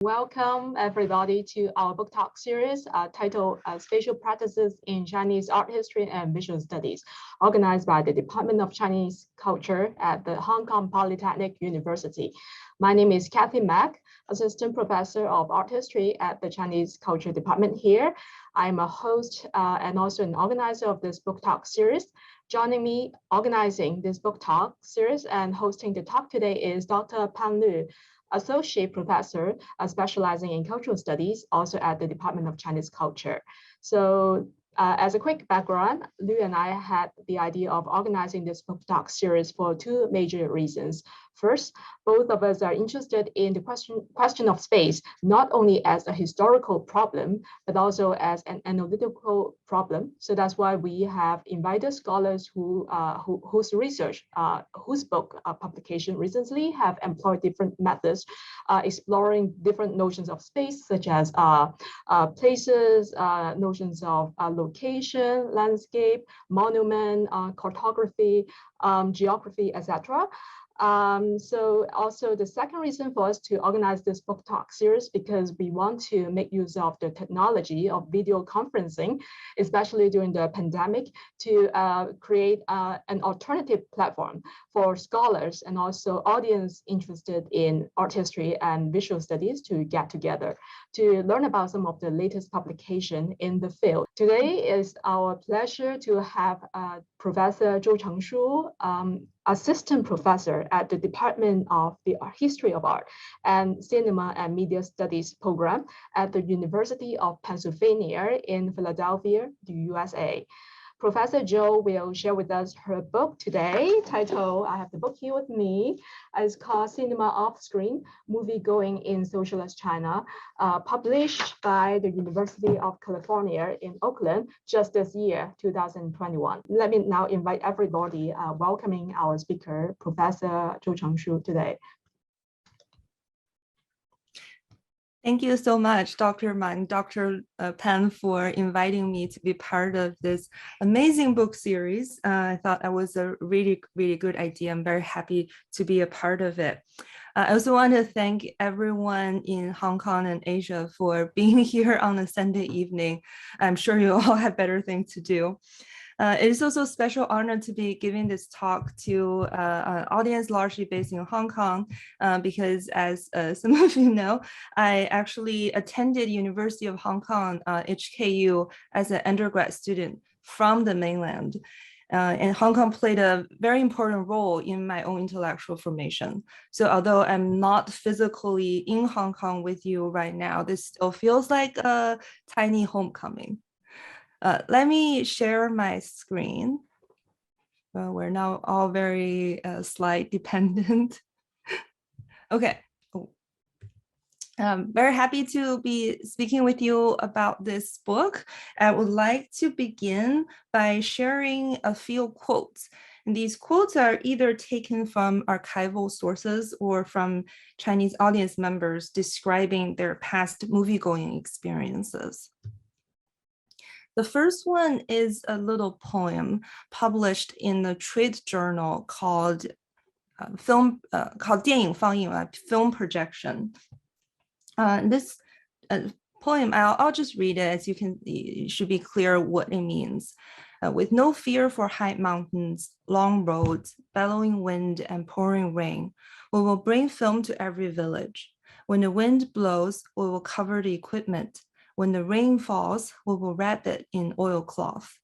Welcome everybody to our book talk series titled Spatial Practices in Chinese Art History and Visual Studies, organized by the Department of Chinese Culture at the Hong Kong Polytechnic University. My name is Kathy Mack, Assistant Professor of Art History at the Chinese Culture Department here. I'm a host and also an organizer of this book talk series. Joining me organizing this book talk series and hosting the talk today is Dr. Pan Lu, Associate Professor specializing in cultural studies, also at the Department of Chinese Culture. So as a quick background, Lu and I had the idea of organizing this book talk series for two major reasons. First, both of us are interested in the question of space, not only as a historical problem, but also as an analytical problem. So that's why we have invited scholars whose research, whose book publication recently have employed different methods, exploring different notions of space, such as places, notions of location, landscape, monument, cartography, geography, etc. So also the second reason for us to organize this book talk series, because we want to make use of the technology of video conferencing, especially during the pandemic, to create an alternative platform for scholars and also audience interested in art history and visual studies to get together to learn about some of the latest publication in the field. Today is our pleasure to have Professor Chenshu ZHOU, Assistant Professor at the Department of the History of Art and Cinema and Media Studies program at the University of Pennsylvania in Philadelphia, the USA. Professor ZHOU will share with us her book today, titled, I have the book here with me, it's called Cinema Off-Screen, Moviegoing in Socialist China, published by the University of California in Oakland just this year, 2021. Let me now invite everybody welcoming our speaker, Professor Chenshu ZHOU today. Thank you so much, Dr. Man, Dr. Pan, for inviting me to be part of this amazing book series. I thought that was a really, really good idea. I'm very happy to be a part of it. I also want to thank everyone in Hong Kong and Asia for being here on a Sunday evening. I'm sure you all have better things to do. It is also a special honor to be giving this talk to an audience largely based in Hong Kong, because as some of you know, I actually attended University of Hong Kong, HKU, as an undergrad student from the mainland. And Hong Kong played a very important role in my own intellectual formation. So although I'm not physically in Hong Kong with you right now, this still feels like a tiny homecoming. Let me share my screen. Well, we're now all very slide dependent. Okay. I'm very happy to be speaking with you about this book. I would like to begin by sharing a few quotes. And these quotes are either taken from archival sources or from Chinese audience members describing their past movie-going experiences. The first one is a little poem published in the trade journal called 电影放映, film projection. This poem, I'll just read it as it should be clear what it means. With no fear for high mountains, long roads, bellowing wind and pouring rain, we will bring film to every village. When the wind blows, we will cover the equipment. When the rain falls, we will wrap it in oilcloth.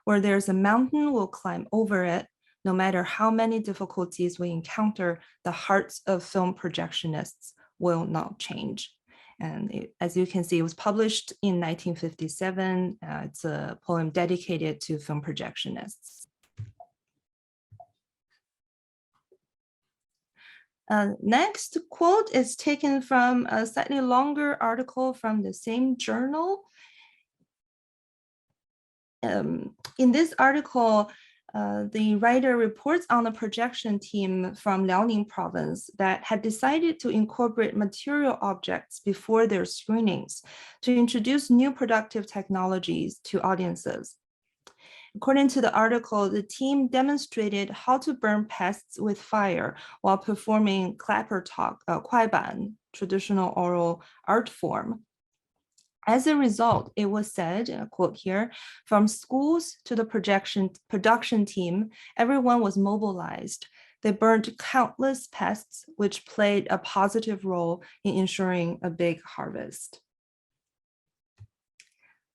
Where there's a mountain, we'll climb over it. No matter how many difficulties we encounter, the hearts of film projectionists will not change. And as you can see, it was published in 1957. It's a poem dedicated to film projectionists. Next quote is taken from a slightly longer article from the same journal. In this article, the writer reports on a projection team from Liaoning province that had decided to incorporate material objects before their screenings to introduce new productive technologies to audiences. According to the article, the team demonstrated how to burn pests with fire while performing clapper talk, 快板, traditional oral art form. As a result, it was said, and I quote here, from schools to the production team, everyone was mobilized. They burned countless pests, which played a positive role in ensuring a big harvest.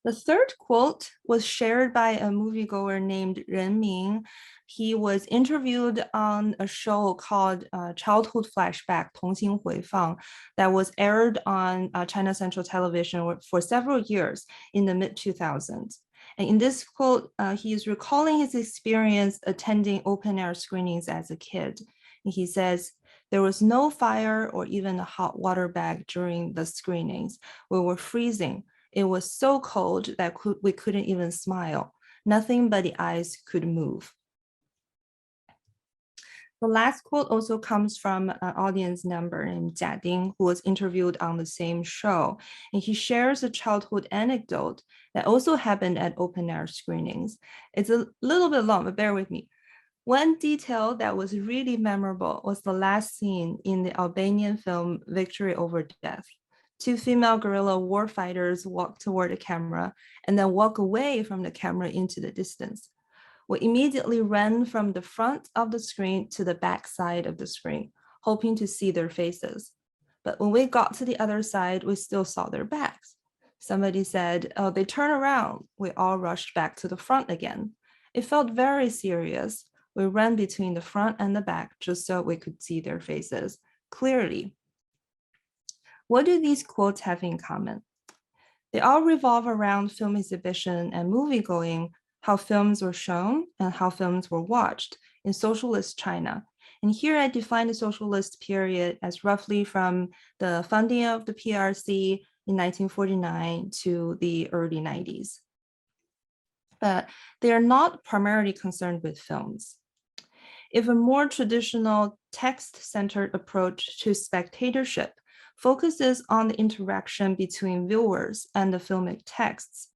The third quote was shared by a moviegoer named Ren Ming. He was interviewed on a show called Childhood Flashback, 童心回放, that was aired on China Central Television for several years in the mid-2000s. And in this quote, he is recalling his experience attending open-air screenings as a kid. And he says, there was no fire or even a hot water bag during the screenings. We were freezing. It was so cold that we couldn't even smile. Nothing but the eyes could move. The last quote also comes from an audience member named Jia Ding, who was interviewed on the same show. And he shares a childhood anecdote that also happened at open air screenings. It's a little bit long, but bear with me. One detail that was really memorable was the last scene in the Albanian film Victory Over Death. Two female guerrilla warfighters walk toward the camera and then walk away from the camera into the distance. We immediately ran from the front of the screen to the back side of the screen, hoping to see their faces. But when we got to the other side, we still saw their backs. Somebody said, oh, they turn around. We all rushed back to the front again. It felt very serious. We ran between the front and the back just so we could see their faces clearly. What do these quotes have in common? They all revolve around film exhibition and moviegoing, how films were shown and how films were watched in socialist China. And here I define the socialist period as roughly from the founding of the PRC in 1949 to the early 90s. But they are not primarily concerned with films. If a more traditional text-centered approach to spectatorship focuses on the interaction between viewers and the filmic texts,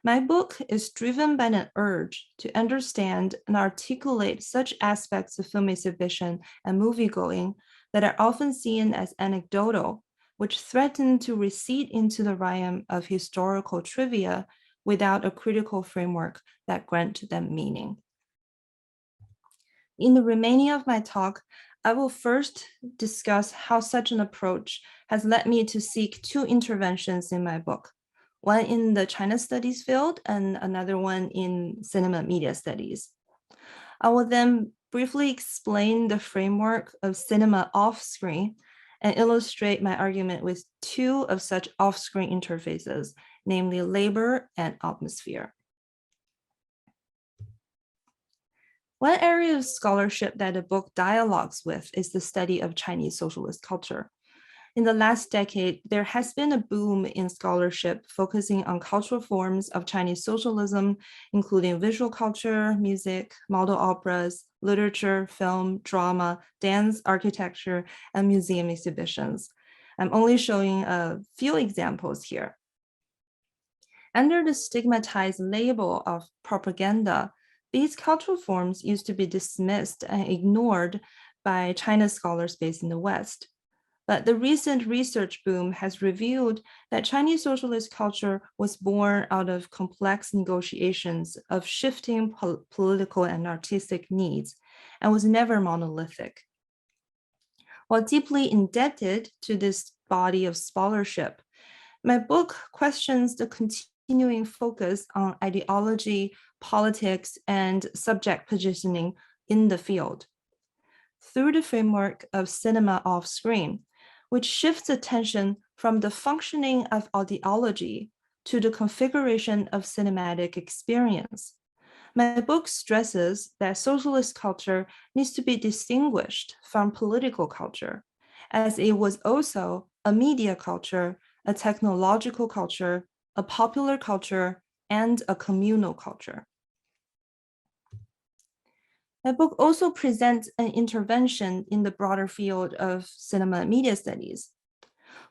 my book is driven by an urge to understand and articulate such aspects of film exhibition and moviegoing that are often seen as anecdotal, which threaten to recede into the realm of historical trivia without a critical framework that grant them meaning. In the remaining of my talk, I will first discuss how such an approach has led me to seek two interventions in my book, one in the China studies field and another one in cinema media studies. I will then briefly explain the framework of cinema off-screen and illustrate my argument with two of such off-screen interfaces, namely labor and atmosphere. One area of scholarship that the book dialogues with is the study of Chinese socialist culture. In the last decade, there has been a boom in scholarship focusing on cultural forms of Chinese socialism, including visual culture, music, model operas, literature, film, drama, dance, architecture, and museum exhibitions. I'm only showing a few examples here. Under the stigmatized label of propaganda, these cultural forms used to be dismissed and ignored by China scholars based in the West. But the recent research boom has revealed that Chinese socialist culture was born out of complex negotiations of shifting political and artistic needs and was never monolithic. While deeply indebted to this body of scholarship, my book questions the continuing focus on ideology, politics, and subject positioning in the field. Through the framework of cinema off-screen, which shifts attention from the functioning of ideology to the configuration of cinematic experience. My book stresses that socialist culture needs to be distinguished from political culture, as it was also a media culture, a technological culture, a popular culture, and a communal culture. My book also presents an intervention in the broader field of cinema and media studies.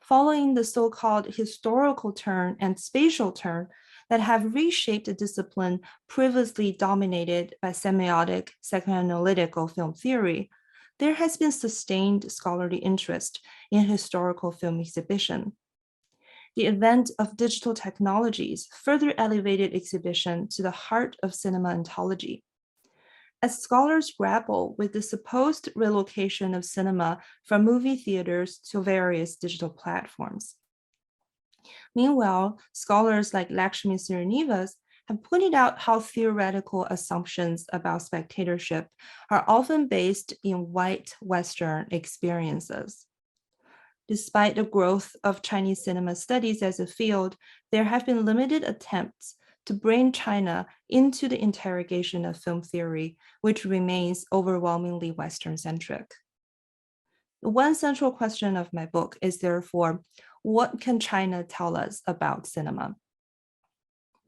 Following the so-called historical turn and spatial turn that have reshaped a discipline previously dominated by semiotic psychoanalytical film theory, there has been sustained scholarly interest in historical film exhibition. The advent of digital technologies further elevated exhibition to the heart of cinema ontology. As scholars grapple with the supposed relocation of cinema from movie theaters to various digital platforms. Meanwhile, scholars like Lakshmi Srinivas have pointed out how theoretical assumptions about spectatorship are often based in white Western experiences. Despite the growth of Chinese cinema studies as a field, there have been limited attempts to bring China into the interrogation of film theory, which remains overwhelmingly Western-centric. The one central question of my book is therefore, what can China tell us about cinema?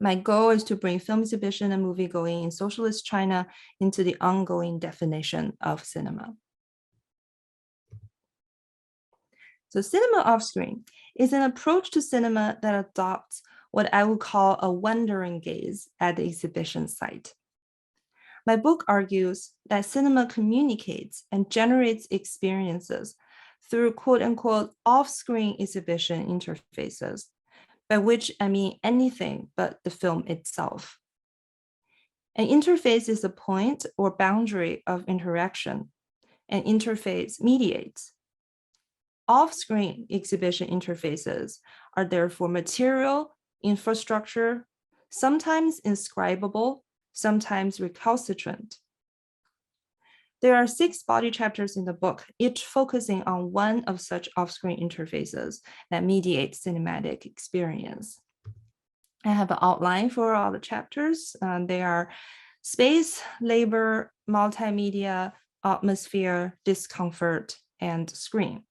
My goal is to bring film exhibition and moviegoing in socialist China into the ongoing definition of cinema. So cinema off-screen is an approach to cinema that adopts what I would call a wandering gaze at the exhibition site. My book argues that cinema communicates and generates experiences through quote-unquote off-screen exhibition interfaces, by which I mean anything but the film itself. An interface is a point or boundary of interaction. An interface mediates. Off-screen exhibition interfaces are therefore material, infrastructure, sometimes inscribable, sometimes recalcitrant. There are 6 body chapters in the book, each focusing on one of such off-screen interfaces that mediate cinematic experience. I have an outline for all the chapters. They are space, labor, multimedia, atmosphere, discomfort, and screen.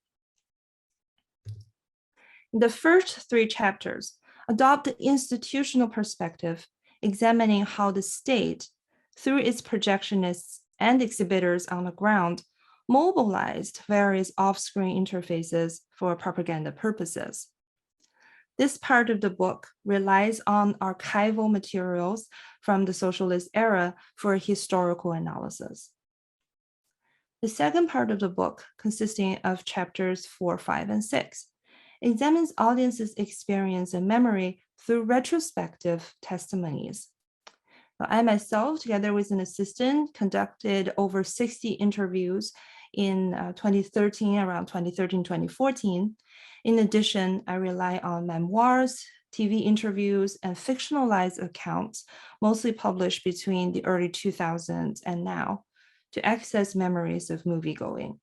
The first 3 chapters adopt the institutional perspective, examining how the state, through its projectionists and exhibitors on the ground, mobilized various off-screen interfaces for propaganda purposes. This part of the book relies on archival materials from the socialist era for historical analysis. The second part of the book, consisting of chapters 4, 5, and 6, examines audiences' experience and memory through retrospective testimonies. I myself, together with an assistant, conducted over 60 interviews in 2013, around 2013, 2014. In addition, I rely on memoirs, TV interviews, and fictionalized accounts, mostly published between the early 2000s and now, to access memories of moviegoing.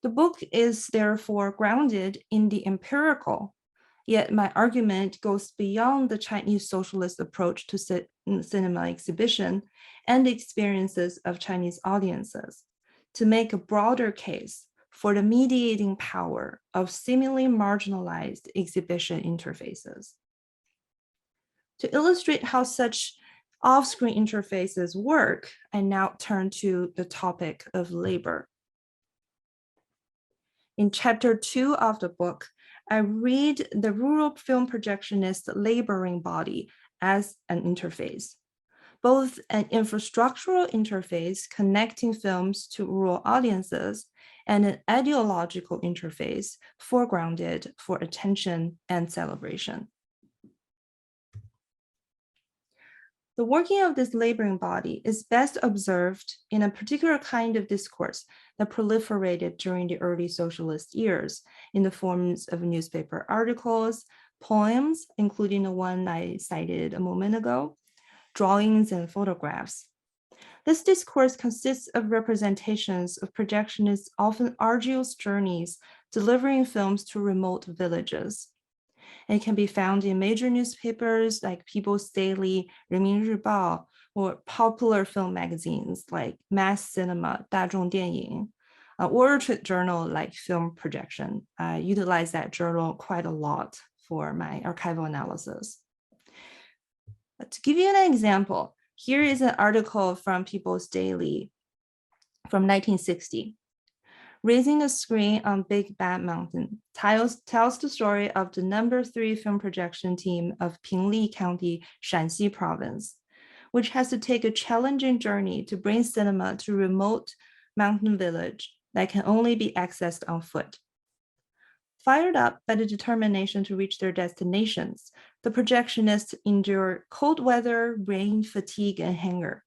The book is therefore grounded in the empirical, yet my argument goes beyond the Chinese socialist approach to cinema exhibition and the experiences of Chinese audiences to make a broader case for the mediating power of seemingly marginalized exhibition interfaces. To illustrate how such off-screen interfaces work, I now turn to the topic of labor. In chapter 2 of the book, I read the rural film projectionist laboring body as an interface, both an infrastructural interface connecting films to rural audiences and an ideological interface foregrounded for attention and celebration. The working of this laboring body is best observed in a particular kind of discourse that proliferated during the early socialist years in the forms of newspaper articles, poems, including the one I cited a moment ago, drawings, and photographs. This discourse consists of representations of projectionists' often arduous journeys delivering films to remote villages. It can be found in major newspapers like People's Daily, 人民日报, or popular film magazines like Mass Cinema, 大众电影, or a journal like Film Projection. I utilize that journal quite a lot for my archival analysis. But to give you an example, here is an article from People's Daily from 1960. Raising a Screen on Big Bad Mountain tells the story of the #3 film projection team of Pingli County, Shanxi Province, which has to take a challenging journey to bring cinema to a remote mountain village that can only be accessed on foot. Fired up by the determination to reach their destinations, the projectionists endure cold weather, rain, fatigue, and hunger.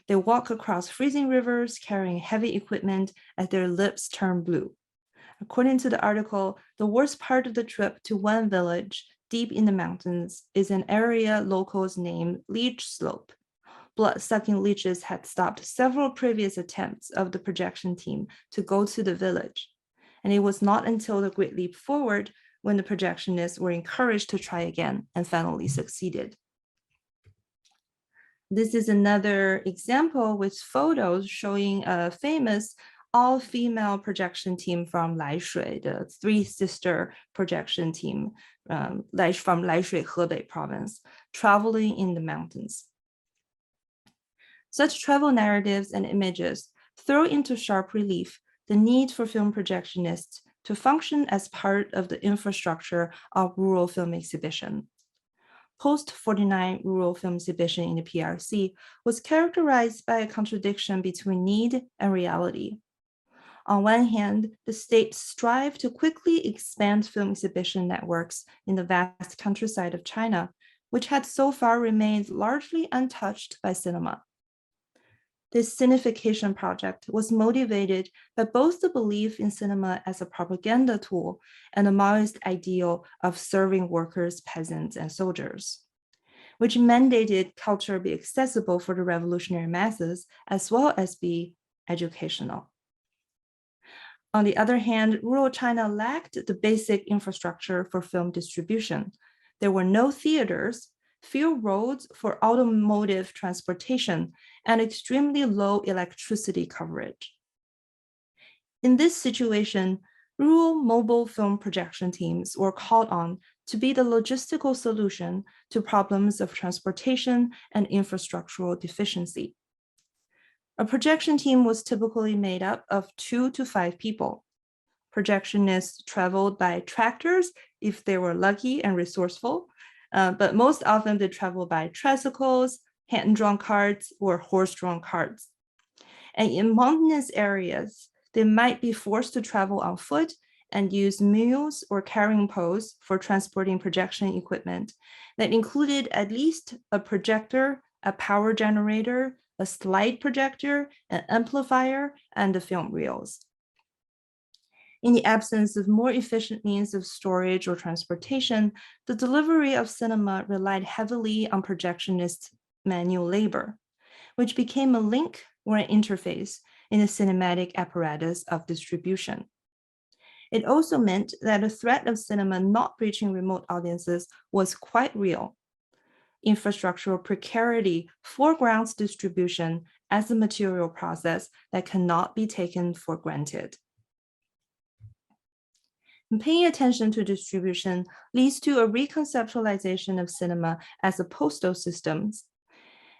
They walk across freezing rivers, carrying heavy equipment as their lips turn blue. According to the article, the worst part of the trip to one village deep in the mountains is an area locals name Leech Slope. Blood-sucking leeches had stopped several previous attempts of the projection team to go to the village. And it was not until the Great Leap Forward when the projectionists were encouraged to try again and finally succeeded. This is another example with photos showing a famous all-female projection team from Laishui, the three sister projection team from Laishui, Hebei province, traveling in the mountains. Such travel narratives and images throw into sharp relief the need for film projectionists to function as part of the infrastructure of rural film exhibition. Post-49 rural film exhibition in the PRC was characterized by a contradiction between need and reality. On one hand, the state strived to quickly expand film exhibition networks in the vast countryside of China, which had so far remained largely untouched by cinema. This sinification project was motivated by both the belief in cinema as a propaganda tool and the Maoist ideal of serving workers, peasants, and soldiers, which mandated culture be accessible for the revolutionary masses as well as be educational. On the other hand, rural China lacked the basic infrastructure for film distribution. There were no theaters, few roads for automotive transportation, and extremely low electricity coverage. In this situation, rural mobile film projection teams were called on to be the logistical solution to problems of transportation and infrastructural deficiency. A projection team was typically made up of 2 to 5 people. Projectionists traveled by tractors if they were lucky and resourceful, but most often they traveled by tricycles, hand-drawn carts, or horse-drawn carts. And in mountainous areas, they might be forced to travel on foot and use mules or carrying poles for transporting projection equipment that included at least a projector, a power generator, a slide projector, an amplifier, and the film reels. In the absence of more efficient means of storage or transportation, the delivery of cinema relied heavily on projectionist manual labor, which became a link or an interface in the cinematic apparatus of distribution. It also meant that the threat of cinema not reaching remote audiences was quite real. Infrastructural precarity foregrounds distribution as a material process that cannot be taken for granted. And paying attention to distribution leads to a reconceptualization of cinema as a postal system.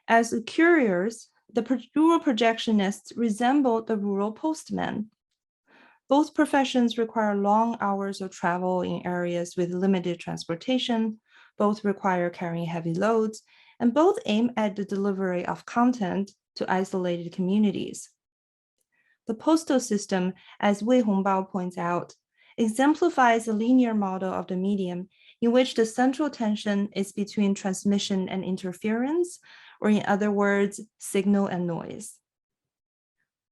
As couriers, the rural projectionists resembled the rural postmen. Both professions require long hours of travel in areas with limited transportation, both require carrying heavy loads, and both aim at the delivery of content to isolated communities. The postal system, as Wei Hongbao points out, exemplifies a linear model of the medium in which the central tension is between transmission and interference, or in other words, signal and noise.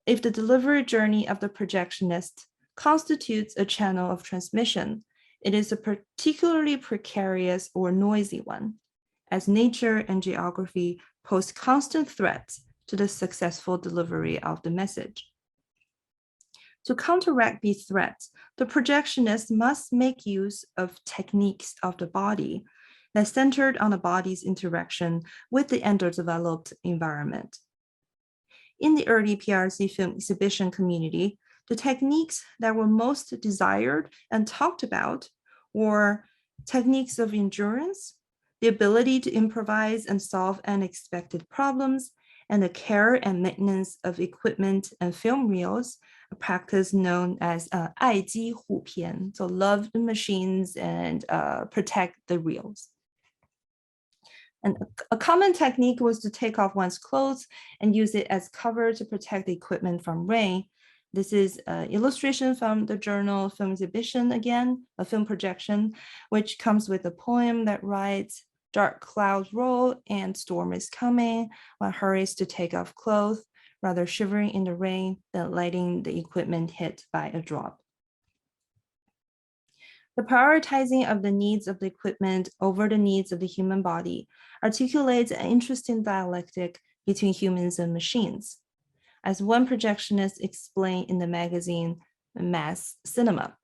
If the delivery journey of the projectionist constitutes a channel of transmission, it is a particularly precarious or noisy one, as nature and geography pose constant threats to the successful delivery of the message. To counteract these threats, the projectionist must make use of techniques of the body that centered on the body's interaction with the underdeveloped environment. In the early PRC film exhibition community, the techniques that were most desired and talked about were techniques of endurance, the ability to improvise and solve unexpected problems, and the care and maintenance of equipment and film reels, a practice known as 爱机护片, so love the machines and protect the reels. And a common technique was to take off one's clothes and use it as cover to protect the equipment from rain. This is an illustration from the journal Film Exhibition, again, a film projection, which comes with a poem that writes, dark clouds roll and storm is coming. One hurries to take off clothes, rather shivering in the rain than letting the equipment hit by a drop. The prioritizing of the needs of the equipment over the needs of the human body articulates an interesting dialectic between humans and machines. As one projectionist explained in the magazine Mass Cinema,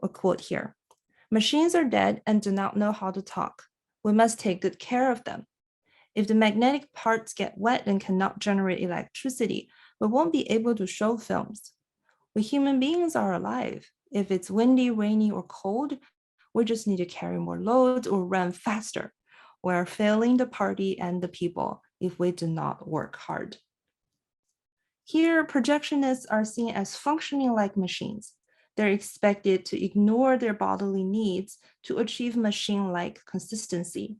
a quote here, "Machines are dead and do not know how to talk. We must take good care of them. If the magnetic parts get wet and cannot generate electricity, we won't be able to show films. We human beings are alive. If it's windy, rainy, or cold, we just need to carry more loads or run faster. We're failing the party and the people if we do not work hard." Here, projectionists are seen as functioning like machines. They're expected to ignore their bodily needs to achieve machine-like consistency.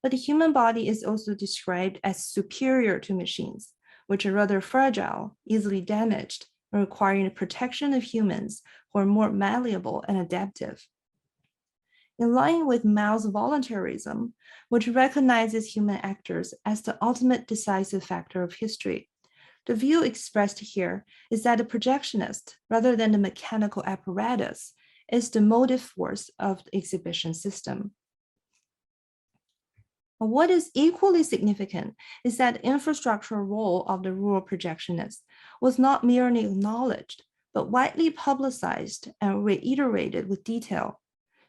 But the human body is also described as superior to machines, which are rather fragile, easily damaged, and requiring the protection of humans who are more malleable and adaptive. In line with Mao's voluntarism, which recognizes human actors as the ultimate decisive factor of history, the view expressed here is that the projectionist, rather than the mechanical apparatus, is the motive force of the exhibition system. What is equally significant is that the infrastructural role of the rural projectionist was not merely acknowledged, but widely publicized and reiterated with detail,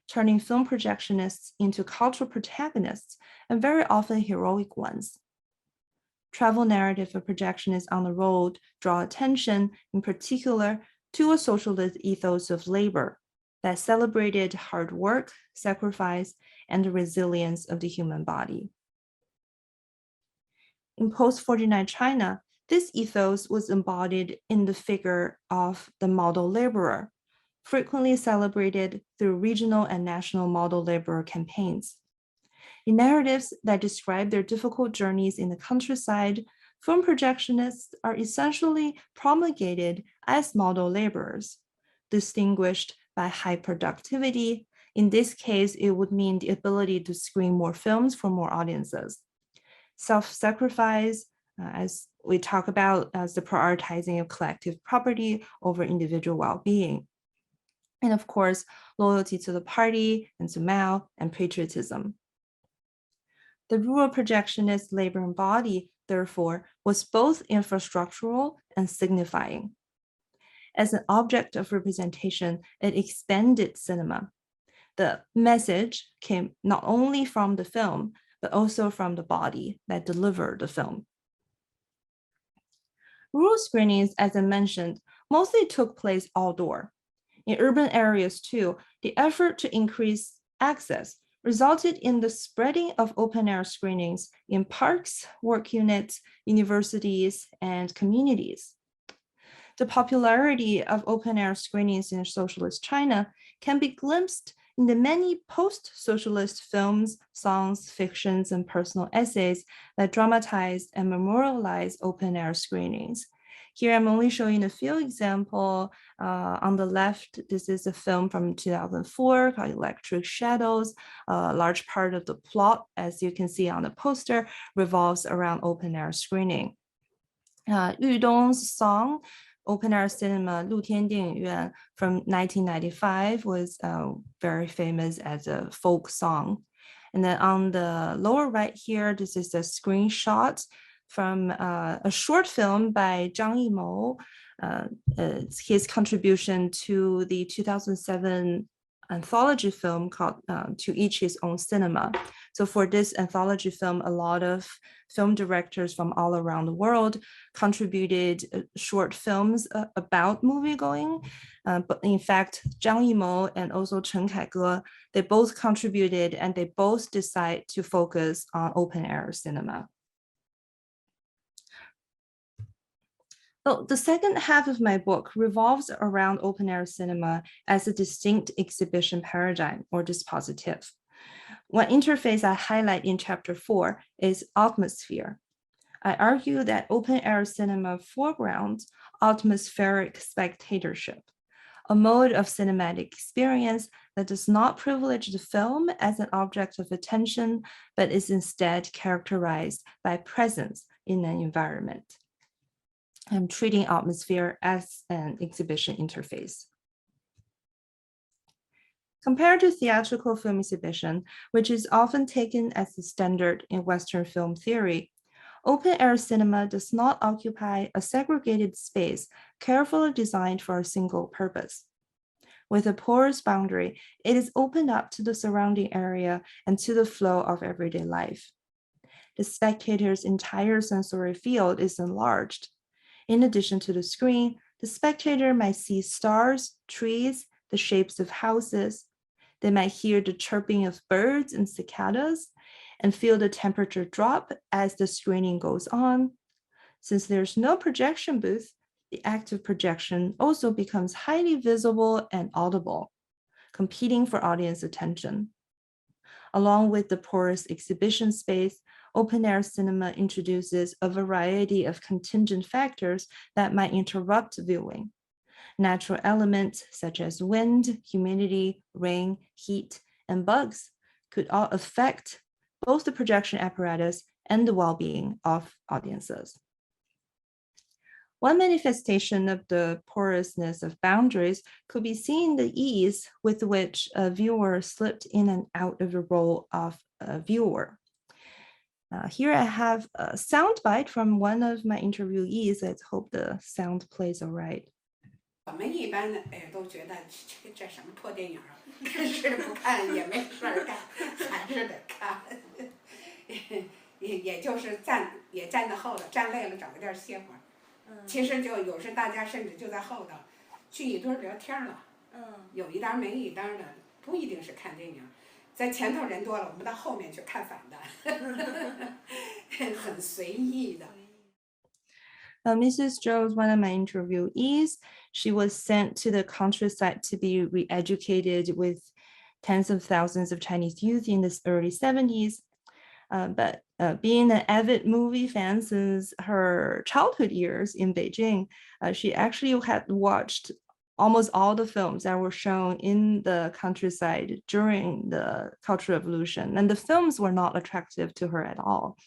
turning film projectionists into cultural protagonists and very often heroic ones. Travel narrative of projectionists on the road draw attention, in particular, to a socialist ethos of labor that celebrated hard work, sacrifice, and the resilience of the human body. In post-49 China, this ethos was embodied in the figure of the model laborer, frequently celebrated through regional and national model laborer campaigns. In narratives that describe their difficult journeys in the countryside, film projectionists are essentially promulgated as model laborers, distinguished by high productivity. In this case, it would mean the ability to screen more films for more audiences. Self-sacrifice, as we talk about, as the prioritizing of collective property over individual well-being. And of course, loyalty to the party and to Mao and patriotism. The rural projectionist labor and body, therefore, was both infrastructural and signifying. As an object of representation, it expanded cinema. The message came not only from the film, but also from the body that delivered the film. Rural screenings, as I mentioned, mostly took place outdoor. In urban areas too, the effort to increase access resulted in the spreading of open-air screenings in parks, work units, universities, and communities. The popularity of open-air screenings in socialist China can be glimpsed in the many post-socialist films, songs, fictions, and personal essays that dramatize and memorialize open-air screenings. Here, I'm only showing a few examples. On the left, this is a film from 2004 called Electric Shadows. A large part of the plot, as you can see on the poster, revolves around open-air screening. Yu Dong's song, open-air cinema, 露天电影院 from 1995 was very famous as a folk song. And then on the lower right here, this is a screenshot from a short film by Zhang Yimou. It's his contribution to the 2007 anthology film called To Each His Own Cinema. So for this anthology film, a lot of film directors from all around the world contributed short films about moviegoing. But in fact, Zhang Yimou and also Chen Kaige, they both contributed and they both decide to focus on open air cinema. So the second half of my book revolves around open-air cinema as a distinct exhibition paradigm or dispositif. One interface I highlight in chapter 4 is atmosphere. I argue that open-air cinema foregrounds atmospheric spectatorship, a mode of cinematic experience that does not privilege the film as an object of attention, but is instead characterized by presence in an environment. I'm treating atmosphere as an exhibition interface. Compared to theatrical film exhibition, which is often taken as the standard in Western film theory, open-air cinema does not occupy a segregated space carefully designed for a single purpose. With a porous boundary, it is opened up to the surrounding area and to the flow of everyday life. The spectator's entire sensory field is enlarged. In addition to the screen, the spectator might see stars, trees, the shapes of houses. They might hear the chirping of birds and cicadas and feel the temperature drop as the screening goes on. Since there's no projection booth, the act of projection also becomes highly visible and audible, competing for audience attention. Along with the porous exhibition space, open-air cinema introduces a variety of contingent factors that might interrupt viewing. Natural elements such as wind, humidity, rain, heat, and bugs could all affect both the projection apparatus and the well-being of audiences. One manifestation of the porousness of boundaries could be seen in the ease with which a viewer slipped in and out of the role of a viewer. Here I have a soundbite from one of my interviewees. Let's hope the sound plays all right. 我们一般都觉得这什么破电影，看是不看也没事儿干，还是得看。也就是站在后头，站累了找个地儿歇会儿。其实就有时大家甚至就在后头聚一堆聊天了。有一单没一单的，不一定是看电影。在前头人多了，我们到后面去看反的，很随意的。Mrs. Zhou is one of my interviewees. She was sent to the countryside to be re-educated with tens of thousands of Chinese youth in the early 70s. But being an avid movie fan since her childhood years in Beijing, she actually had watched almost all the films that were shown in the countryside during the Cultural Revolution, and the films were not attractive to her at all.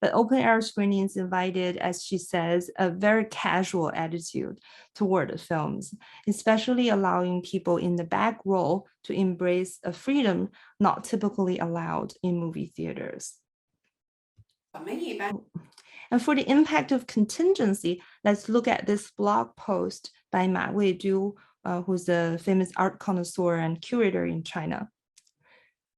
But open-air screenings invited, as she says, a very casual attitude toward the films, especially allowing people in the back row to embrace a freedom not typically allowed in movie theaters. And for the impact of contingency, let's look at this blog post by Ma Weizhu, who's a famous art connoisseur and curator in China.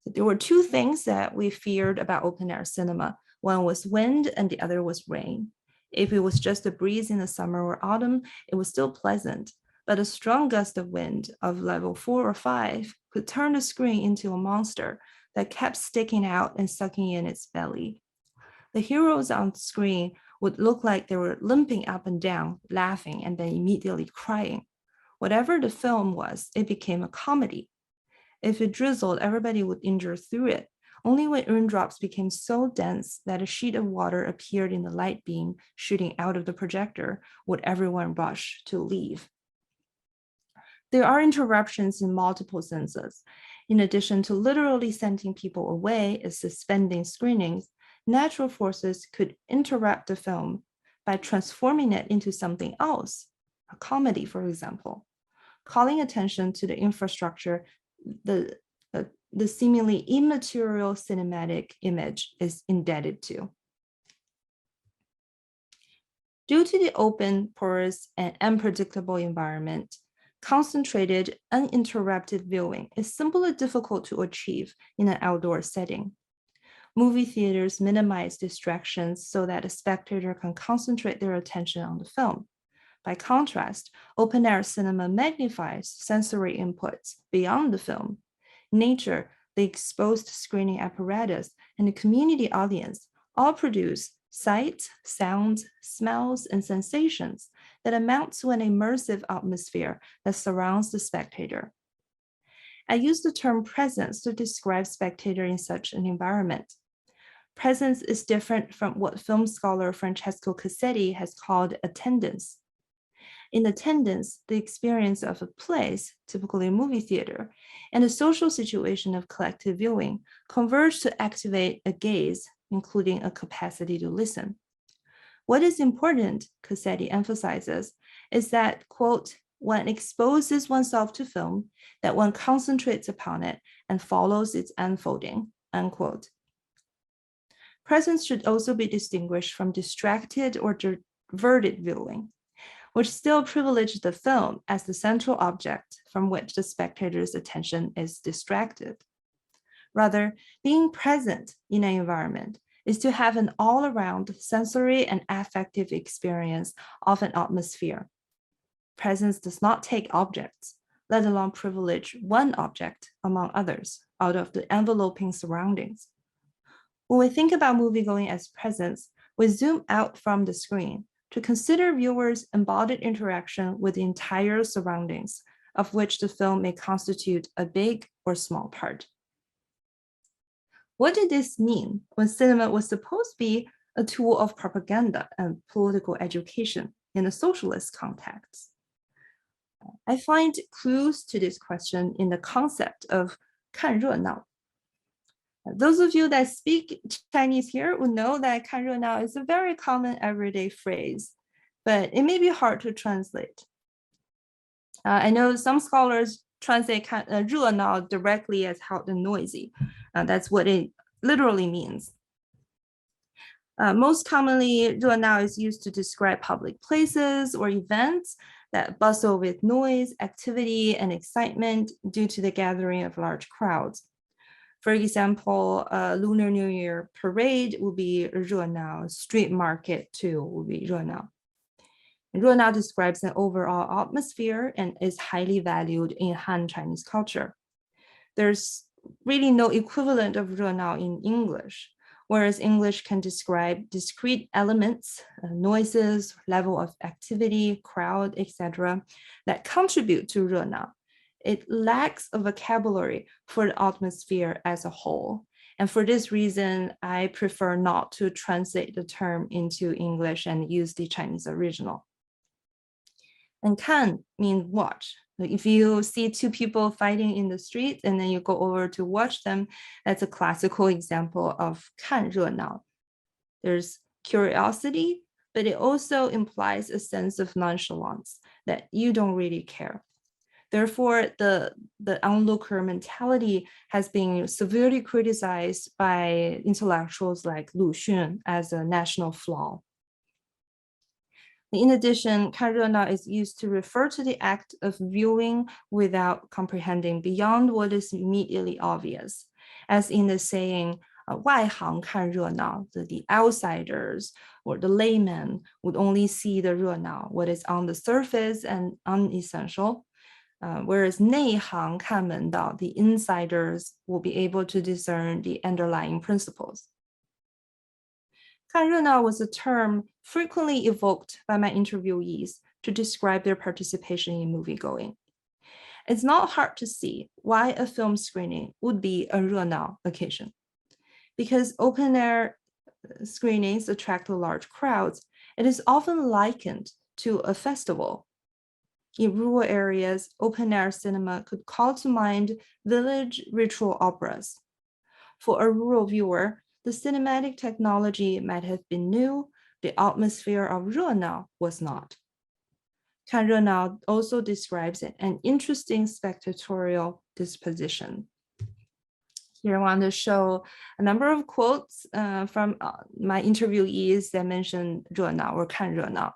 There were two things that we feared about open-air cinema. One was wind and the other was rain. If it was just a breeze in the summer or autumn, it was still pleasant. But a strong gust of wind of level 4 or 5 could turn the screen into a monster that kept sticking out and sucking in its belly. The heroes on screen would look like they were limping up and down, laughing, and then immediately crying. Whatever the film was, it became a comedy. If it drizzled, everybody would endure through it. Only when raindrops became so dense that a sheet of water appeared in the light beam shooting out of the projector would everyone rush to leave. There are interruptions in multiple senses. In addition to literally sending people away as suspending screenings, natural forces could interrupt the film by transforming it into something else, a comedy, for example, calling attention to the infrastructure the seemingly immaterial cinematic image is indebted to. Due to the open, porous, and unpredictable environment, concentrated, uninterrupted viewing is simply difficult to achieve in an outdoor setting. Movie theaters minimize distractions so that a spectator can concentrate their attention on the film. By contrast, open-air cinema magnifies sensory inputs beyond the film. Nature, the exposed screening apparatus, and the community audience all produce sight, sound, smells, and sensations that amount to an immersive atmosphere that surrounds the spectator. I use the term presence to describe spectator in such an environment. Presence is different from what film scholar Francesco Cassetti has called attendance. In attendance, the experience of a place, typically a movie theater, and the social situation of collective viewing converge to activate a gaze, including a capacity to listen. What is important, Cassetti emphasizes, is that, quote, one exposes oneself to film, that one concentrates upon it and follows its unfolding, unquote. Presence should also be distinguished from distracted or diverted viewing, which still privilege the film as the central object from which the spectator's attention is distracted. Rather, being present in an environment is to have an all-around sensory and affective experience of an atmosphere. Presence does not take objects, let alone privilege one object among others out of the enveloping surroundings. When we think about moviegoing as presence, we zoom out from the screen to consider viewers' embodied interaction with the entire surroundings, of which the film may constitute a big or small part. What did this mean when cinema was supposed to be a tool of propaganda and political education in a socialist context? I find clues to this question in the concept of 看热闹. Those of you that speak Chinese here will know that 看热闹 is a very common everyday phrase, but it may be hard to translate. I know some scholars translate 热闹 directly as hot and noisy. That's what it literally means. Most commonly, 热闹 is used to describe public places or events that bustle with noise, activity, and excitement due to the gathering of large crowds. For example, Lunar New Year parade will be 热闹, street market too will be 热闹. 热闹 describes an overall atmosphere and is highly valued in Han Chinese culture. There's really no equivalent of 热闹 in English, whereas English can describe discrete elements, noises, level of activity, crowd, etc., that contribute to 热闹. It lacks a vocabulary for the atmosphere as a whole. And for this reason, I prefer not to translate the term into English and use the Chinese original. And 看 means watch. If you see two people fighting in the street and then you go over to watch them, that's a classical example of 看热闹. There's curiosity, but it also implies a sense of nonchalance that you don't really care. Therefore, the onlooker mentality has been severely criticized by intellectuals like Lu Xun as a national flaw. In addition, 看热闹 is used to refer to the act of viewing without comprehending beyond what is immediately obvious, as in the saying, 外行看热闹, the outsiders or the laymen would only see the 热闹, what is on the surface and unessential. Whereas 内行看门道, the insiders will be able to discern the underlying principles. 看热闹 was a term frequently evoked by my interviewees to describe their participation in moviegoing. It's not hard to see why a film screening would be a 热闹 occasion. Because open-air screenings attract large crowds, it is often likened to a festival. In rural areas, open-air cinema could call to mind village ritual operas. For a rural viewer, the cinematic technology might have been new, the atmosphere of 热闹 was not. 看热闹 also describes an interesting spectatorial disposition. Here I want to show a number of quotes from my interviewees that mention 热闹 or 看热闹.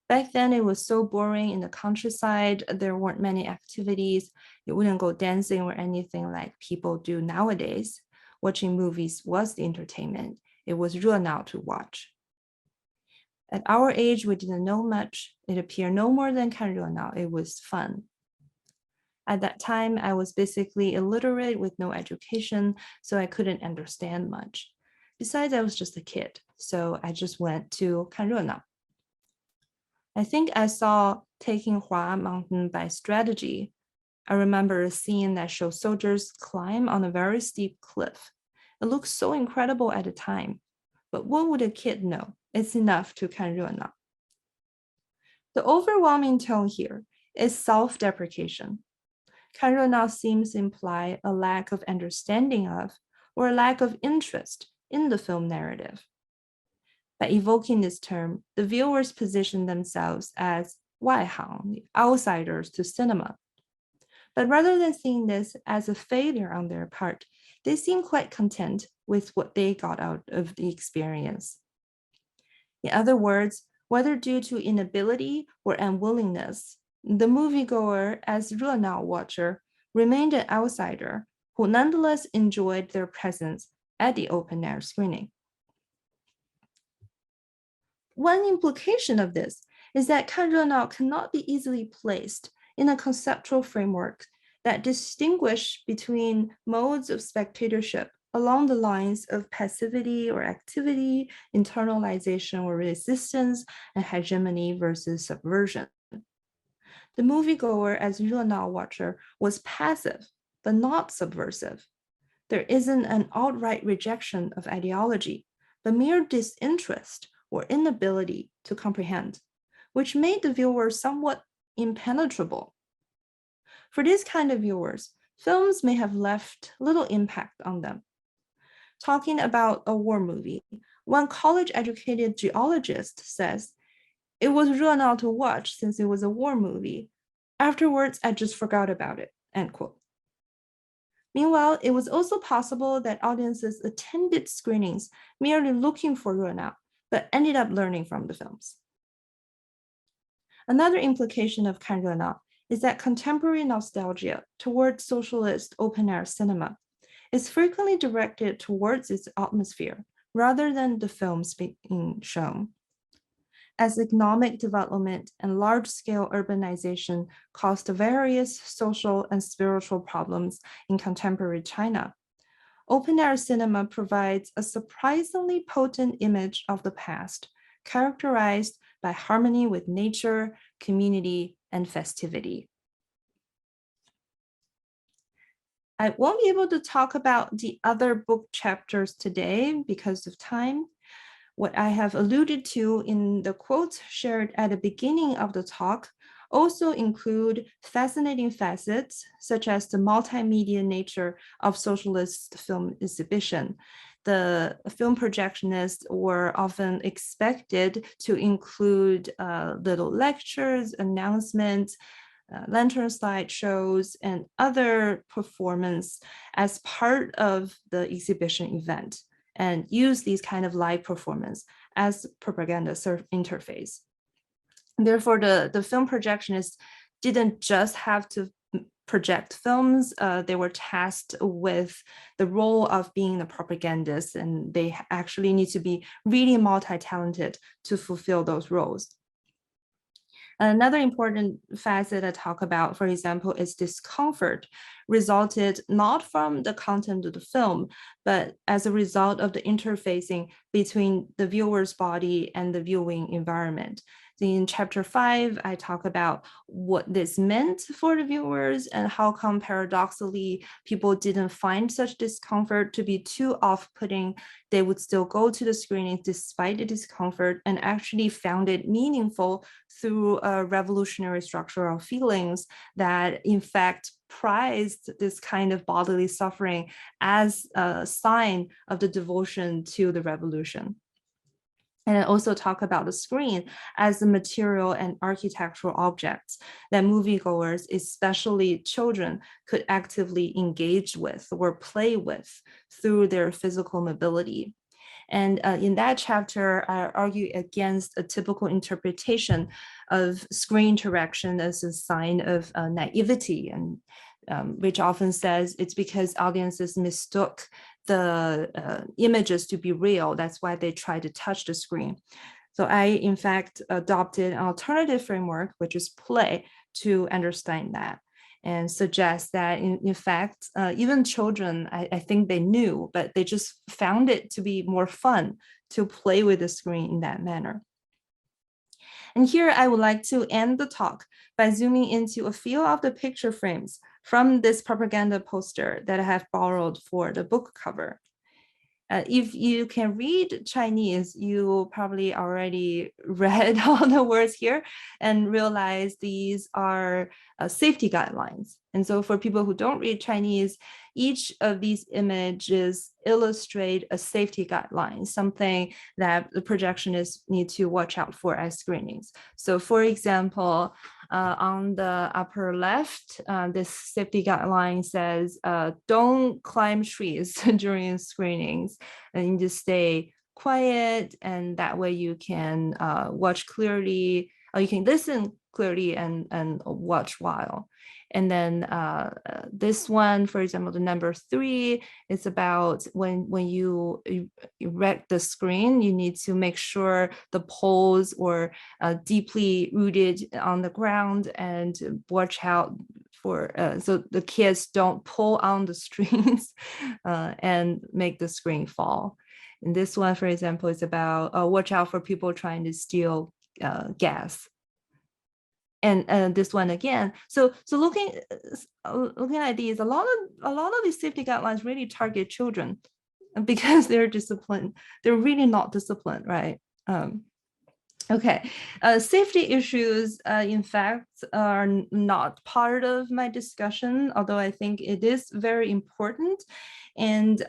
Back then, it was so boring in the countryside. There weren't many activities. You wouldn't go dancing or anything like people do nowadays. Watching movies was the entertainment. It was 热闹 to watch. At our age, we didn't know much. It appeared no more than 看热闹. It was fun. At that time, I was basically illiterate with no education, so I couldn't understand much. Besides, I was just a kid, so I just went to 看热闹. I think I saw Taking Hua Mountain by Strategy. I remember a scene that shows soldiers climb on a very steep cliff. It looks so incredible at the time, but what would a kid know? It's enough to 看热闹. The overwhelming tone here is self-deprecation. 看热闹 seems to imply a lack of understanding of or a lack of interest in the film narrative. By evoking this term, the viewers position themselves as 外行, the outsiders to cinema. But rather than seeing this as a failure on their part, they seem quite content with what they got out of the experience. In other words, whether due to inability or unwillingness, the moviegoer, as 热闹 watcher, remained an outsider who nonetheless enjoyed their presence at the open-air screening. One implication of this is that 看热闹 cannot be easily placed in a conceptual framework that distinguish between modes of spectatorship along the lines of passivity or activity, internalization or resistance, and hegemony versus subversion. The moviegoer as 热闹 watcher was passive, but not subversive. There isn't an outright rejection of ideology, but mere disinterest or inability to comprehend, which made the viewer somewhat impenetrable. For these kind of viewers, films may have left little impact on them. Talking about a war movie, one college-educated geologist says, "It was 热闹 to watch since it was a war movie. Afterwards, I just forgot about it," end quote. Meanwhile, it was also possible that audiences attended screenings merely looking for 热闹, but ended up learning from the films. Another implication of 看热闹 is that contemporary nostalgia towards socialist open-air cinema is frequently directed towards its atmosphere rather than the films being shown. As economic development and large-scale urbanization caused various social and spiritual problems in contemporary China, open-air cinema provides a surprisingly potent image of the past, characterized by harmony with nature, community, and festivity. I won't be able to talk about the other book chapters today because of time. What I have alluded to in the quotes shared at the beginning of the talk also include fascinating facets, such as the multimedia nature of socialist film exhibition. The film projectionists were often expected to include little lectures, announcements, lantern slide shows, and other performance as part of the exhibition event, and use these kind of live performance as propaganda interface. Therefore, the film projectionists didn't just have to project films, they were tasked with the role of being a propagandist, and they actually need to be really multi-talented to fulfill those roles. Another important facet I talk about, for example, is discomfort resulted not from the content of the film, but as a result of the interfacing between the viewer's body and the viewing environment. In chapter 5, I talk about what this meant for the viewers and how come paradoxically people didn't find such discomfort to be too off-putting. They would still go to the screening despite the discomfort and actually found it meaningful through a revolutionary structural feelings that in fact prized this kind of bodily suffering as a sign of the devotion to the revolution. And I also talk about the screen as a material and architectural objects that moviegoers, especially children, could actively engage with or play with through their physical mobility. And in that chapter, I argue against a typical interpretation of screen interaction as a sign of naivety, and which often says it's because audiences mistook the images to be real. That's why they try to touch the screen. So I, in fact, adopted an alternative framework, which is play, to understand that. and suggests that in fact, even children, I think they knew, but they just found it to be more fun to play with the screen in that manner. And here I would like to end the talk by zooming into a few of the picture frames from this propaganda poster that I have borrowed for the book cover. If you can read Chinese, you probably already read all the words here and realize these are safety guidelines. And so for people who don't read Chinese, each of these images illustrate a safety guideline, something that the projectionists need to watch out for as screenings. So for example, on the upper left, this safety guideline says, don't climb trees during screenings, and you just stay quiet, and that way you can watch clearly, or you can listen clearly and watch while. And then this one, for example, the number 3 is about when you erect the screen, you need to make sure the poles or deeply rooted on the ground, and watch out for so the kids don't pull on the strings and make the screen fall. And this one, for example, is about watch out for people trying to steal gas. And this one again. So looking at these, a lot of these safety guidelines really target children because they're disciplined. They're really not disciplined, right? Okay, safety issues, in fact, are not part of my discussion, although I think it is very important. And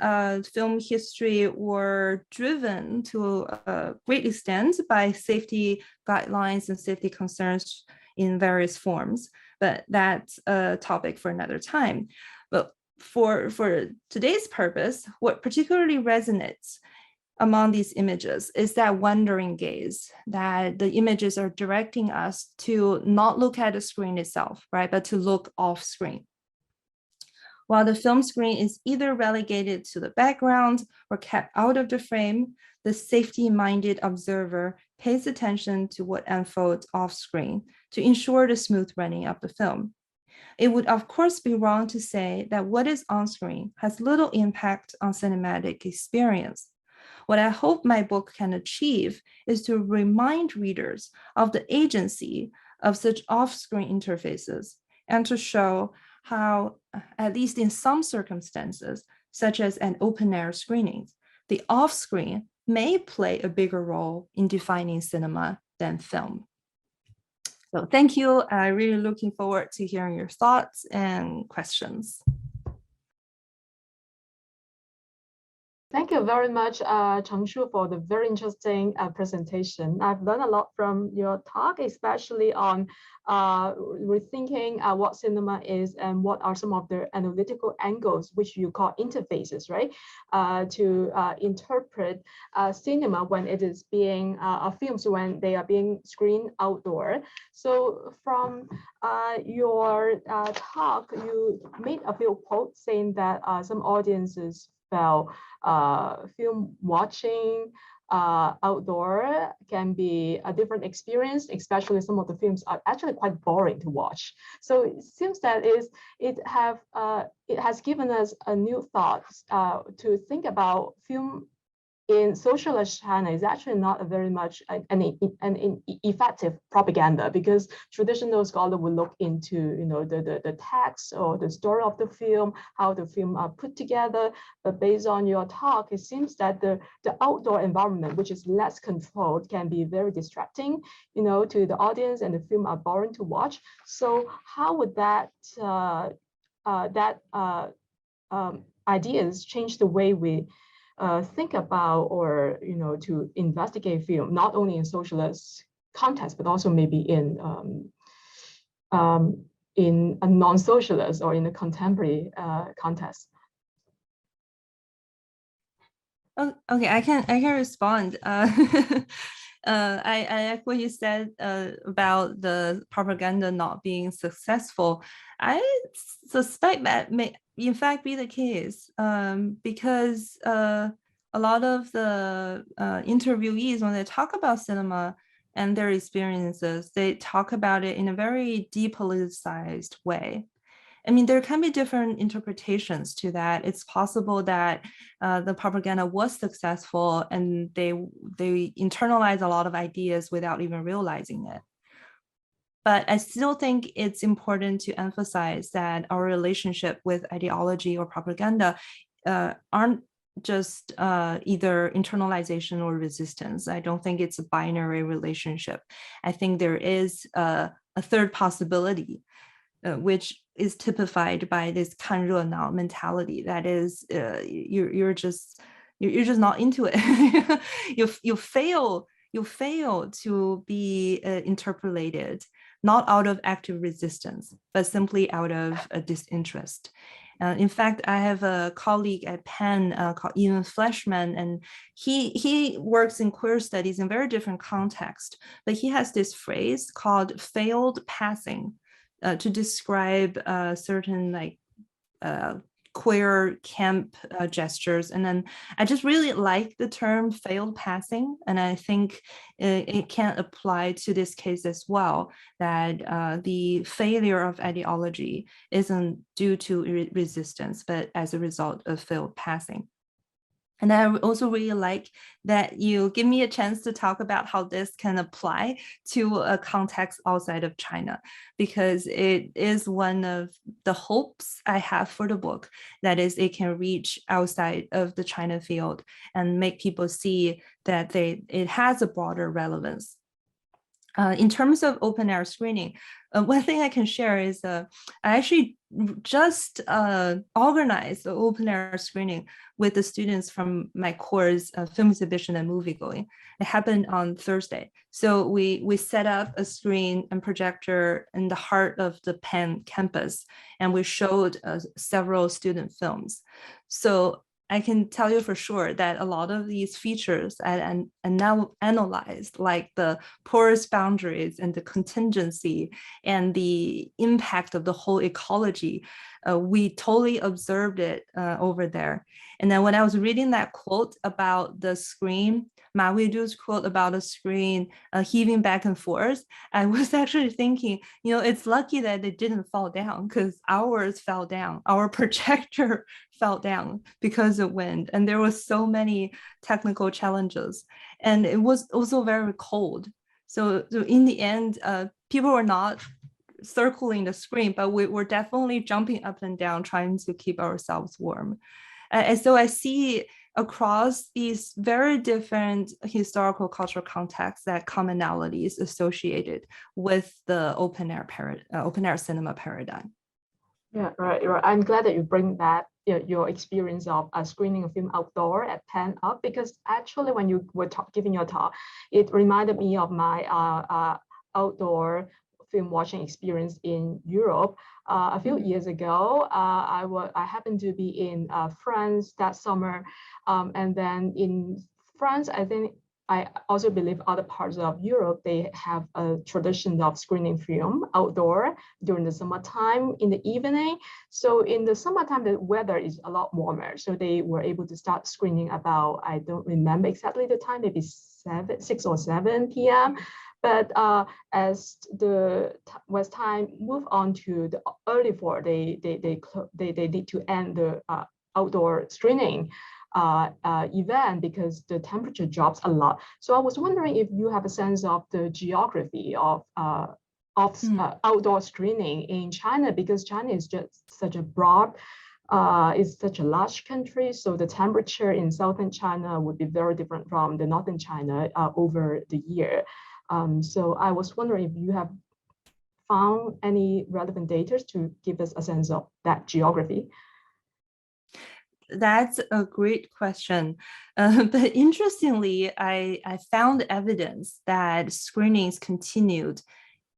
film history were driven to a great extent by safety guidelines and safety concerns in various forms, but that's a topic for another time. But for today's purpose, what particularly resonates among these images is that wandering gaze, that the images are directing us to not look at the screen itself, right, but to look off screen. While the film screen is either relegated to the background or kept out of the frame, the safety-minded observer pays attention to what unfolds off screen to ensure the smooth running of the film. It would of course be wrong to say that what is on screen has little impact on cinematic experience. What I hope my book can achieve is to remind readers of the agency of such off-screen interfaces and to show how, at least in some circumstances, such as an open-air screening, the off-screen may play a bigger role in defining cinema than film. So thank you. I'm really looking forward to hearing your thoughts and questions. Thank you very much, Chenshu, for the very interesting presentation. I've learned a lot from your talk, especially on rethinking what cinema is and what are some of the analytical angles, which you call interfaces, right? To interpret cinema when it is being, films when they are being screened outdoor. So from your talk, you made a few quotes saying that some audiences felt film watching outdoor can be a different experience, especially some of the films are actually quite boring to watch. So it seems that it has given us a new thought to think about film in socialist China is actually not a very much an effective propaganda, because traditional scholar will look into the text or the story of the film, how the film are put together. But based on your talk, it seems that the outdoor environment, which is less controlled, can be very distracting, to the audience, and the film are boring to watch. So how would that ideas change the way we think about or to investigate film, not only in socialist context, but also maybe in a non-socialist or in a contemporary context? Oh, okay, I can respond. I like what you said about the propaganda not being successful. I suspect that may in fact be the case, because a lot of the interviewees, when they talk about cinema and their experiences, they talk about it in a very depoliticized way. I mean, there can be different interpretations to that. It's possible that the propaganda was successful and they internalize a lot of ideas without even realizing it. But I still think it's important to emphasize that our relationship with ideology or propaganda aren't just either internalization or resistance. I don't think it's a binary relationship. I think there is a third possibility, which is typified by this 看热闹 mentality. That is, you're just not into it. you fail to be interpolated, not out of active resistance, but simply out of a disinterest. In fact, I have a colleague at Penn called Ian Fleshman, and he works in queer studies in very different context, but he has this phrase called failed passing to describe certain queer camp gestures. And then I just really like the term failed passing. And I think it can apply to this case as well, that the failure of ideology isn't due to resistance, but as a result of failed passing. And I also really like that you give me a chance to talk about how this can apply to a context outside of China, because it is one of the hopes I have for the book, that is, it can reach outside of the China field and make people see that it has a broader relevance. In terms of open air screening, one thing I can share is I actually just organized the open air screening with the students from my course, film exhibition and moviegoing. It happened on Thursday. So we set up a screen and projector in the heart of the Penn campus, and we showed several student films. So I can tell you for sure that a lot of these features are now analyzed, like the porous boundaries and the contingency and the impact of the whole ecology. We totally observed it over there. And then when I was reading that quote about the screen, Ma Weidu's quote about the screen heaving back and forth, I was actually thinking, it's lucky that it didn't fall down, because ours fell down. Our projector fell down because of wind, and there was so many technical challenges, and it was also very cold. So in the end, people were not circling the screen, but we were definitely jumping up and down, trying to keep ourselves warm. And so I see across these very different historical cultural contexts that commonalities associated with the open air cinema paradigm. Yeah, right. I'm glad that you bring that your experience of screening a film outdoor at Penn up, because actually when you were giving your talk, it reminded me of my outdoor film watching experience in Europe. A few years ago, I happened to be in France that summer, and then in France, I also believe other parts of Europe, they have a tradition of screening film outdoor during the summertime in the evening. So in the summertime, the weather is a lot warmer. So they were able to start screening about, I don't remember exactly the time, maybe 6 or 7 p.m. But as the West time move on to the early fall, they need to end the outdoor screening event because the temperature drops a lot. So I was wondering if you have a sense of the geography of outdoor screening in China, because China is just such a broad, it's such a large country. So the temperature in southern China would be very different from the northern China over the year. So I was wondering if you have found any relevant data to give us a sense of that geography. That's a great question. But interestingly, I found evidence that screenings continued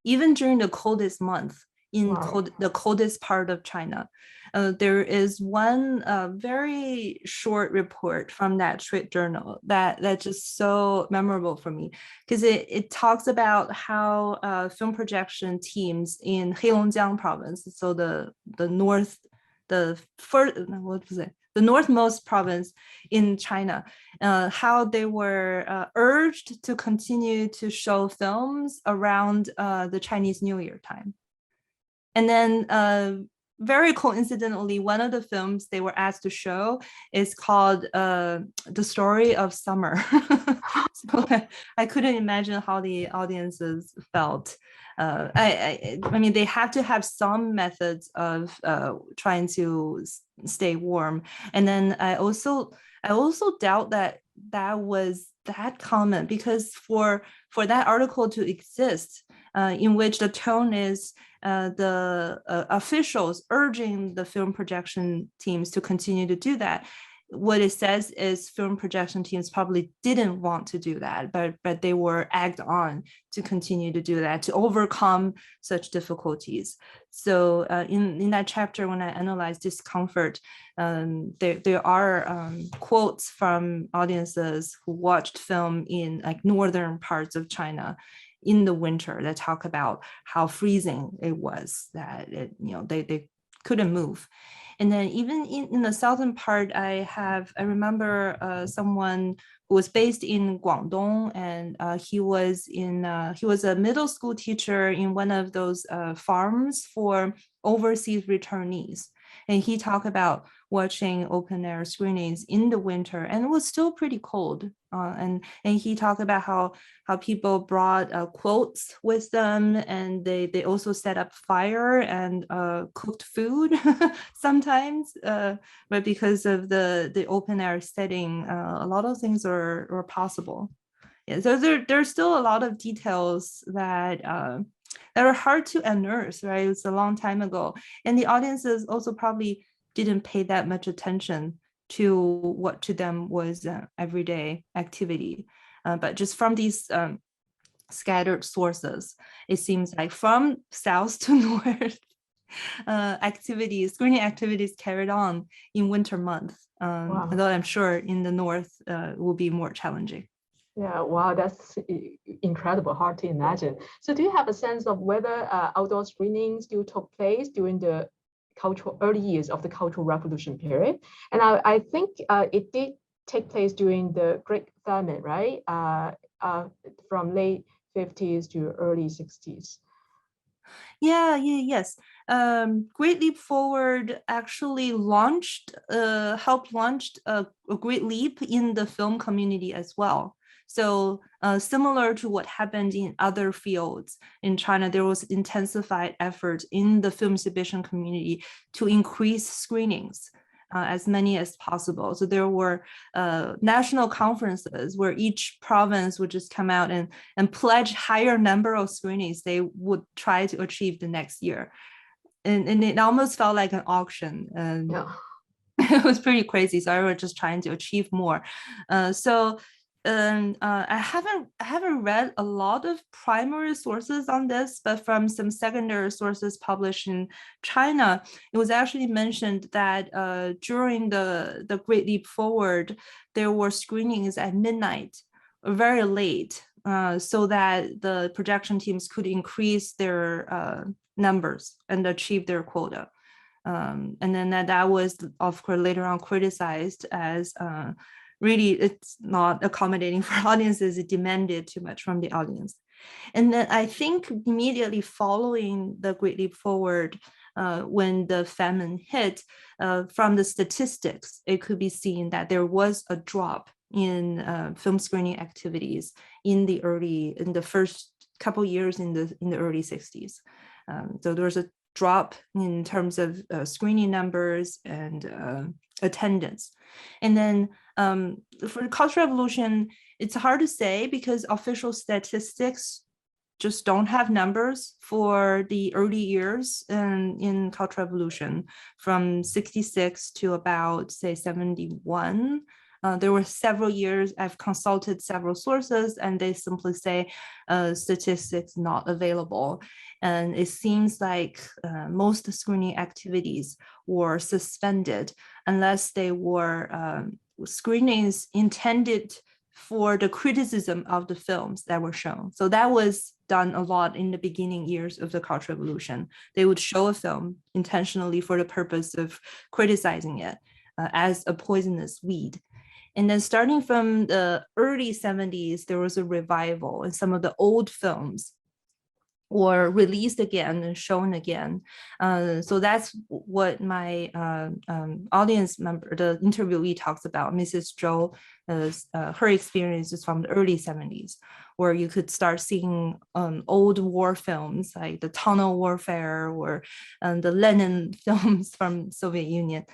even during the coldest month in the coldest part of China. There is one very short report from that trade journal that's just so memorable for me, because it talks about how film projection teams in Heilongjiang province, so the northmost province in China, how they were urged to continue to show films around the Chinese New Year time. And then very coincidentally, one of the films they were asked to show is called The Story of Summer. So I couldn't imagine how the audiences felt. I mean, they have to have some methods of trying to stay warm. And then I also doubt that that was that common, because for that article to exist, in which the tone is the officials urging the film projection teams to continue to do that. What it says is film projection teams probably didn't want to do that, but they were egged on to continue to do that, to overcome such difficulties. So in that chapter, when I analyze discomfort, there are quotes from audiences who watched film in like northern parts of China in the winter that talk about how freezing it was, that they couldn't move. And then even in the southern part, I remember someone who was based in Guangdong, and he was a middle school teacher in one of those farms for overseas returnees. And he talked about watching open air screenings in the winter, and it was still pretty cold. And he talked about how people brought quilts with them, and they also set up fire and cooked food sometimes. But because of the open air setting, a lot of things are possible. Yeah, so there's still a lot of details that are hard to unearth, right? It's a long time ago, and the audiences also probably didn't pay that much attention to what to them was everyday activity. But just from these scattered sources, it seems like from south to north, screening activities carried on in winter months. Wow. Although I'm sure in the north will be more challenging. Yeah, wow, that's incredible, hard to imagine. So do you have a sense of whether outdoor screenings still took place during the early years of the Cultural Revolution period? And I think it did take place during the Great Famine, right? From late 50s to early 60s. Yes. Great Leap Forward actually helped launch a great leap in the film community as well. So similar to what happened in other fields in China, there was intensified effort in the film exhibition community to increase screenings. As many as possible. So there were national conferences where each province would just come out and pledge higher number of screenings they would try to achieve the next year. And it almost felt like an auction. And yeah. It was pretty crazy. So I was just trying to achieve more. I haven't read a lot of primary sources on this, but from some secondary sources published in China, it was actually mentioned that during the Great Leap Forward, there were screenings at midnight, very late, so that the projection teams could increase their numbers and achieve their quota. And then that was, of course, later on criticized as really it's not accommodating for audiences. It demanded too much from the audience. And then I think immediately following the Great Leap Forward, when the famine hit, from the statistics, it could be seen that there was a drop in film screening activities in the first couple years in the early 60s. So there was a drop in terms of screening numbers and attendance. And then for the Cultural Revolution, it's hard to say because official statistics just don't have numbers for the early years in Cultural Revolution from 66 to about, say, 71. There were several years, I've consulted several sources, and they simply say statistics not available. And it seems like most screening activities were suspended unless they were screenings intended for the criticism of the films that were shown. So that was done a lot in the beginning years of the Cultural Revolution. They would show a film intentionally for the purpose of criticizing it as a poisonous weed. And then starting from the early 70s, there was a revival in some of the old films or released again and shown again. So that's what my audience member, the interviewee, talks about. Mrs. Zhou, her experiences from the early 70s, where you could start seeing old war films like the Tunnel Warfare or the Lenin films from Soviet Union.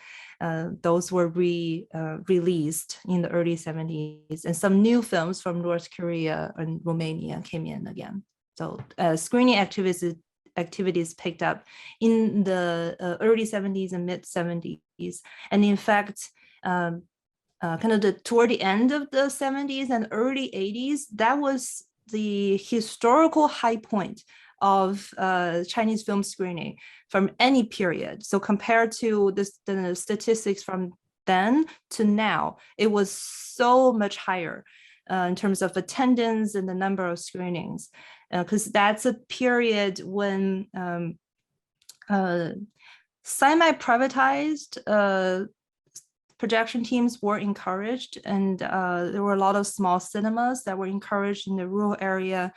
Those were released in the early 70s, and some new films from North Korea and Romania came in again. So screening activities picked up in the early 70s and mid 70s. And in fact, kind of toward the end of the 70s and early 80s, that was the historical high point of Chinese film screening from any period. So compared to the statistics from then to now, it was so much higher in terms of attendance and the number of screenings, because that's a period when semi-privatized projection teams were encouraged, and there were a lot of small cinemas that were encouraged in the rural area,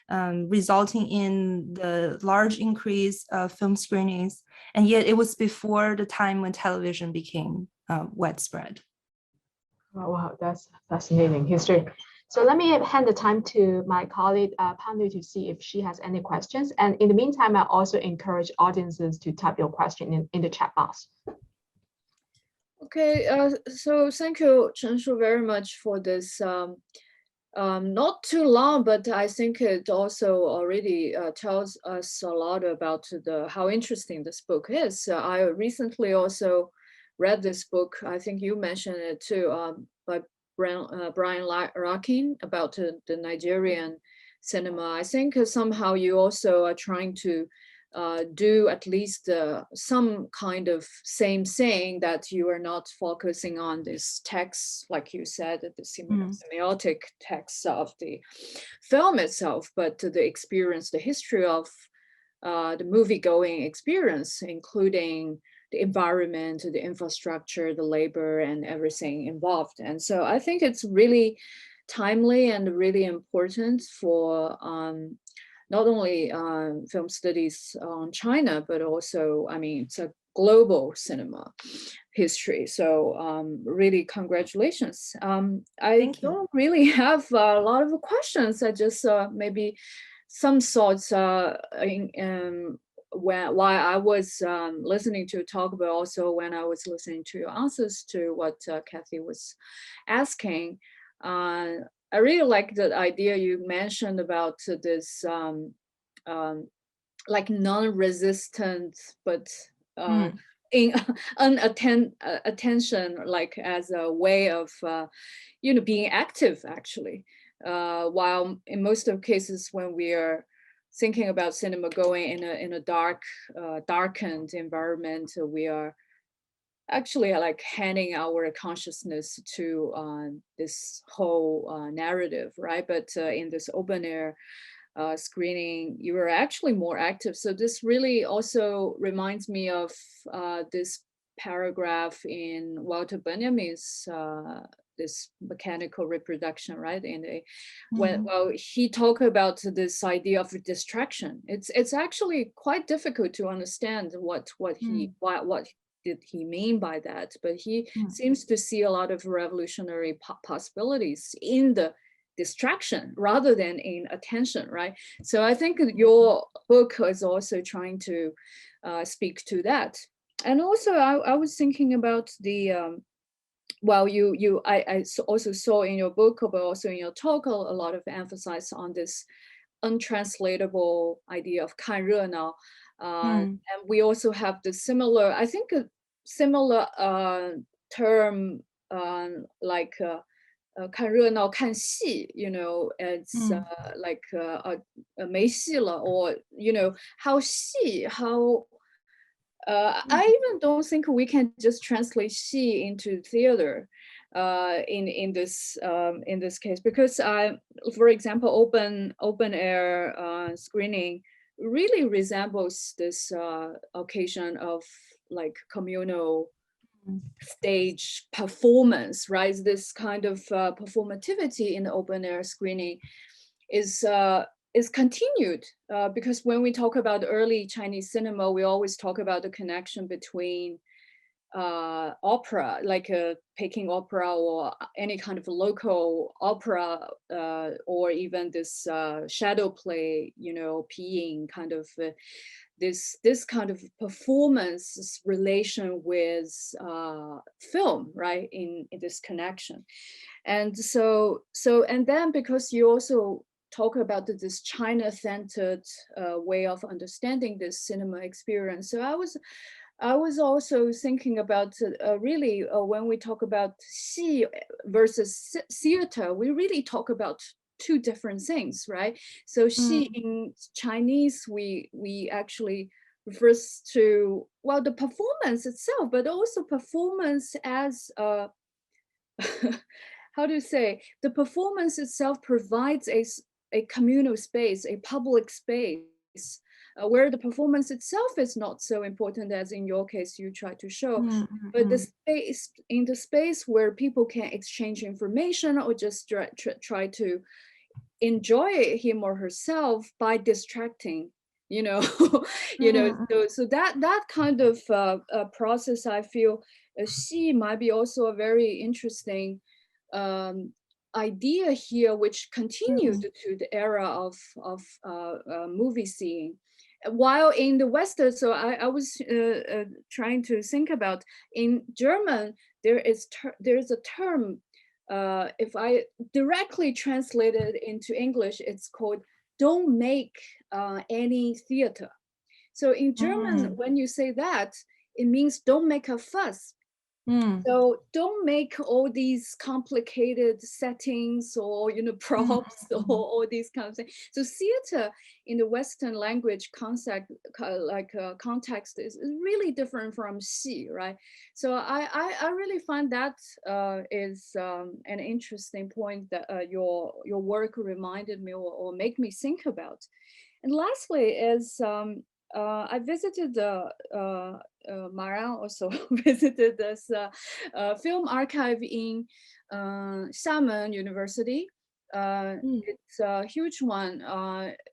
resulting in the large increase of film screenings. And yet it was before the time when television became widespread. Oh, wow, that's fascinating history. So let me hand the time to my colleague Pan Lu to see if she has any questions. And in the meantime, I also encourage audiences to type your question in the chat box. Okay, so thank you, Chenshu, very much for this. Not too long, but I think it also already tells us a lot about how interesting this book is. I recently also read this book. I think you mentioned it too, by Brian Larkin, about the Nigerian cinema. I think somehow you also are trying to do at least some kind of same thing, that you are not focusing on this text, like you said, the semiotic text of the film itself, but the experience, the history of the movie-going experience, including the environment, the infrastructure, the labor, and everything involved. And so I think it's really timely and really important for not only film studies on China, but also, I mean, it's a global cinema history. So really congratulations. I don't really have a lot of questions. I just maybe some thoughts while I was listening to talk, but also when I was listening to your answers to what Kathy was asking. I really like the idea you mentioned about this like non-resistant, but in attention, like as a way of being active, actually. While in most of cases when we are thinking about cinema going in a darkened environment, we are actually like handing our consciousness to this whole narrative, right? But in this open air screening, you are actually more active. So this really also reminds me of this paragraph in Walter Benjamin's this mechanical reproduction, right? And well, he talked about this idea of distraction. It's actually quite difficult to understand what did he mean by that, but he seems to see a lot of revolutionary possibilities in the distraction rather than in attention, right? So I think your book is also trying to speak to that. And also I was thinking about the well, I also saw in your book, but also in your talk, a lot of emphasis on this untranslatable idea of 看热闹. And we also have the similar, I think a similar term like 看热闹看戏, it's like 没戏了, or how 戏, how I even don't think we can just translate 戏 into theater in this case, because for example, open air screening really resembles this occasion of like communal stage performance, right? This kind of performativity in the open air screening is is continued because when we talk about early Chinese cinema, we always talk about the connection between opera, like a Peking opera or any kind of local opera, or even this shadow play, you know, peeing kind of this kind of performance relation with film, right? In this connection, and and then because you also talk about this China-centered way of understanding this cinema experience, so I was also thinking about really when we talk about xi versus theater, we really talk about two different things, right? So xi in Chinese, we actually refers to, well, the performance itself, but also performance as how do you say, the performance itself provides a communal space, a public space, where the performance itself is not so important as in your case you try to show, but the space, in the space where people can exchange information or just try to enjoy him or herself by distracting, you know, you know, so that kind of process, I feel she might be also a very interesting idea here, which continued to the era of movie seeing. While in the Western, so I was trying to think about, in German, there's a term, if I directly translate it into English, it's called "don't make any theater." So in German, when you say that, it means don't make a fuss. So don't make all these complicated settings or, you know, props or all these kinds of things. So theater in the Western language concept, context is really different from xi, right? So I really find that is an interesting point that your work reminded me or make me think about. And lastly is I visited Maran also visited this film archive in Xiamen University. It's a huge one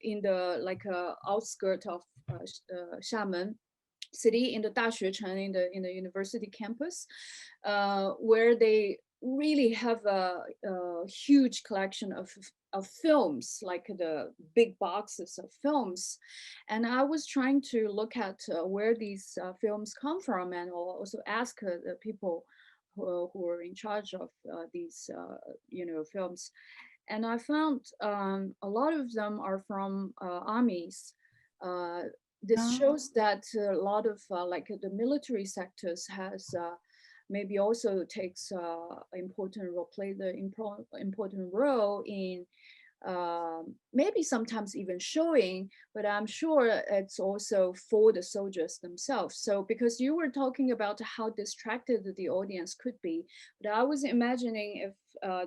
in the outskirt of Xiamen city, in the Daxuecheng, in the university campus, where they really have a huge collection of films, like the big boxes of films. And I was trying to look at where these films come from, and also ask the people who are in charge of these you know, films. And I found a lot of them are from armies. This shows that a lot of like the military sectors has maybe also takes important role, play the important role in maybe sometimes even showing, but I'm sure it's also for the soldiers themselves. So because you were talking about how distracted the audience could be, but I was imagining if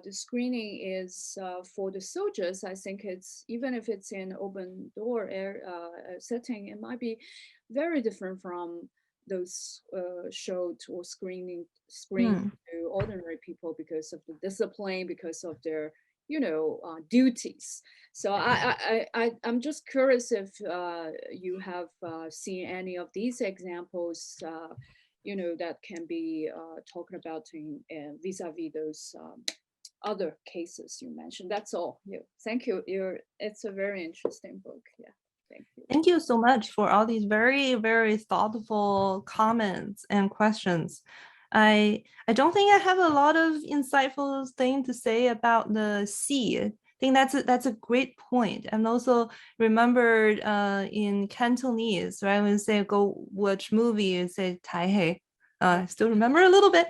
the screening is for the soldiers, I think it's, even if it's in open door air setting, it might be very different from those showed or screened to ordinary people because of the discipline, because of their, you know, duties. So I'm just curious if you have seen any of these examples, you know, that can be talking about in vis-a-vis those other cases you mentioned. That's all. Yeah, thank you. It's a very interesting book. Yeah. Thank you. Thank you so much for all these very, very thoughtful comments and questions. I don't think I have a lot of insightful thing to say about the xi. I think that's a great point. And also remembered in Cantonese, right? When you say go watch movie, you say tai hei. I still remember a little bit.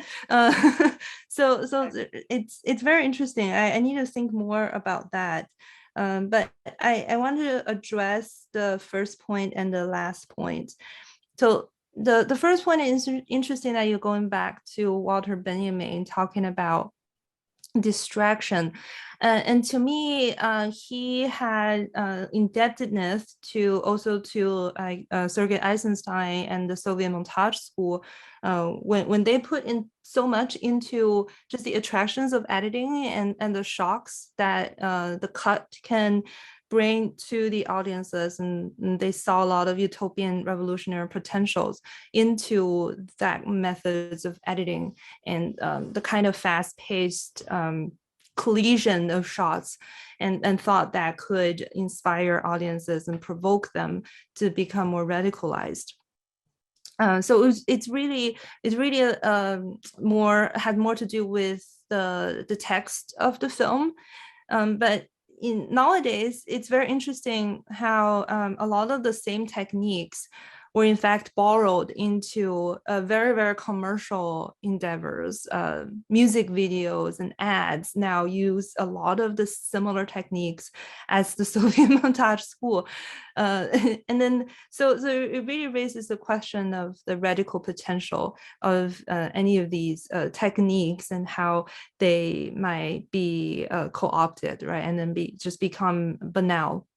So it's very interesting. I need to think more about that. But I want to address the first point and the last point. So the first point is interesting that you're going back to Walter Benjamin talking about distraction. And to me, he had indebtedness to also to Sergei Eisenstein and the Soviet montage school when they put in so much into just the attractions of editing and the shocks that the cut can bring to the audiences, and they saw a lot of utopian revolutionary potentials into that methods of editing and the kind of fast-paced collision of shots, and thought that could inspire audiences and provoke them to become more radicalized. So it's really had more to do with the text of the film, but nowadays it's very interesting how a lot of the same techniques were in fact borrowed into very commercial endeavors. Music videos and ads now use a lot of the similar techniques as the Soviet montage school. And then, so it really raises the question of the radical potential of any of these techniques and how they might be co-opted, right? And then just become banal.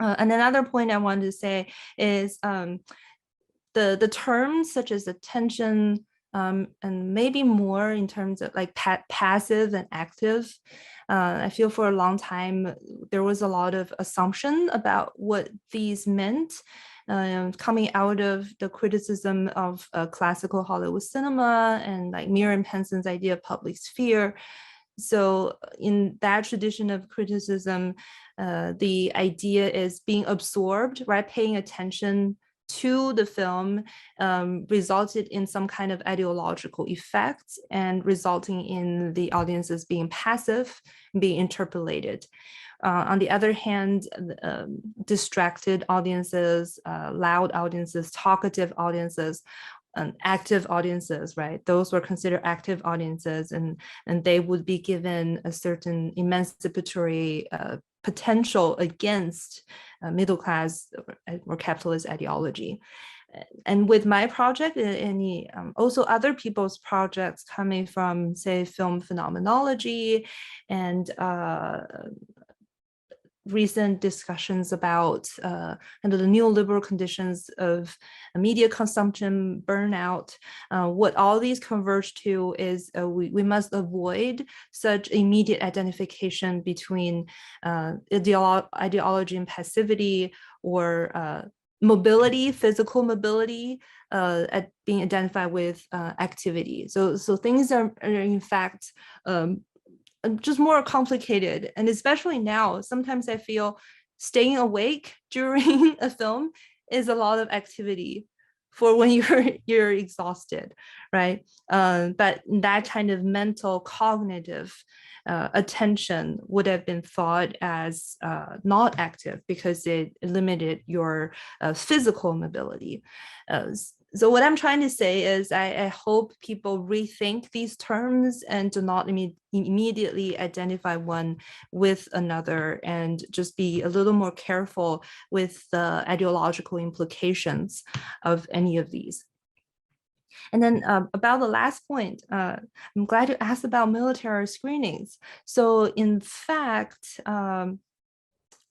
And another point I wanted to say is the terms such as attention, and maybe more in terms of like passive and active. I feel for a long time there was a lot of assumption about what these meant, coming out of the criticism of classical Hollywood cinema and like Miriam Penson's idea of public sphere. So in that tradition of criticism, the idea is being absorbed, right? Paying attention to the film resulted in some kind of ideological effects and resulting in the audiences being passive, being interpolated. On the other hand, distracted audiences, loud audiences, talkative audiences, active audiences, right? Those were considered active audiences, and they would be given a certain emancipatory potential against middle class or capitalist ideology. And with my project and also other people's projects coming from, say, film phenomenology and recent discussions about kind of the neoliberal conditions of media consumption, burnout. What all these converge to is we must avoid such immediate identification between ideology and passivity, or mobility, physical mobility, being identified with activity. So things are in fact just more complicated. And especially now, sometimes I feel staying awake during a film is a lot of activity for when you're exhausted, right? But that kind of mental cognitive attention would have been thought as not active because it limited your physical mobility. So what I'm trying to say is I hope people rethink these terms and do not immediately identify one with another, and just be a little more careful with the ideological implications of any of these. And then about the last point, I'm glad you asked about military screenings. So in fact,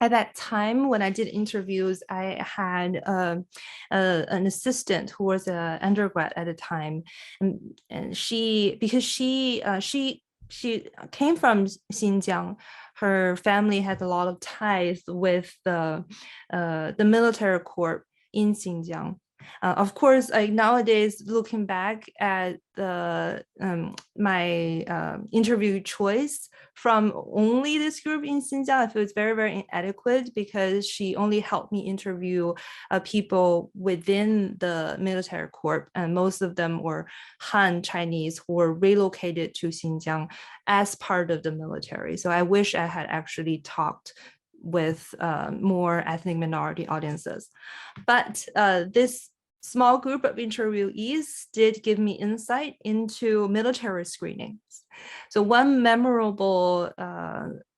at that time, when I did interviews, I had an assistant who was an undergrad at the time, and she came from Xinjiang. Her family had a lot of ties with the military corps in Xinjiang. Of course, like nowadays, looking back at my interview choice from only this group in Xinjiang, I feel it's very inadequate, because she only helped me interview people within the military corps, and most of them were Han Chinese who were relocated to Xinjiang as part of the military. So I wish I had actually talked with more ethnic minority audiences. But this small group of interviewees did give me insight into military screenings. So one memorable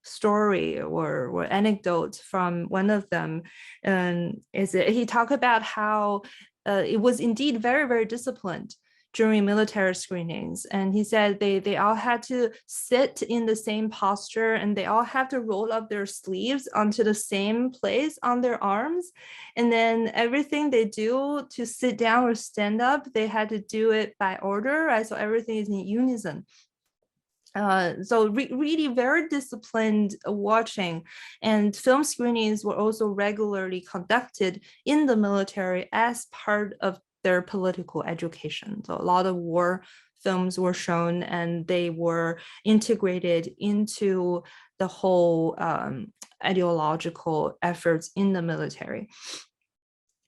story or anecdote from one of them is that he talked about how it was indeed very disciplined during military screenings. And he said they all had to sit in the same posture, and they all have to roll up their sleeves onto the same place on their arms. And then everything they do to sit down or stand up, they had to do it by order, right? So everything is in unison. So really very disciplined watching, and film screenings were also regularly conducted in the military as part of their political education. So a lot of war films were shown, and they were integrated into the whole ideological efforts in the military.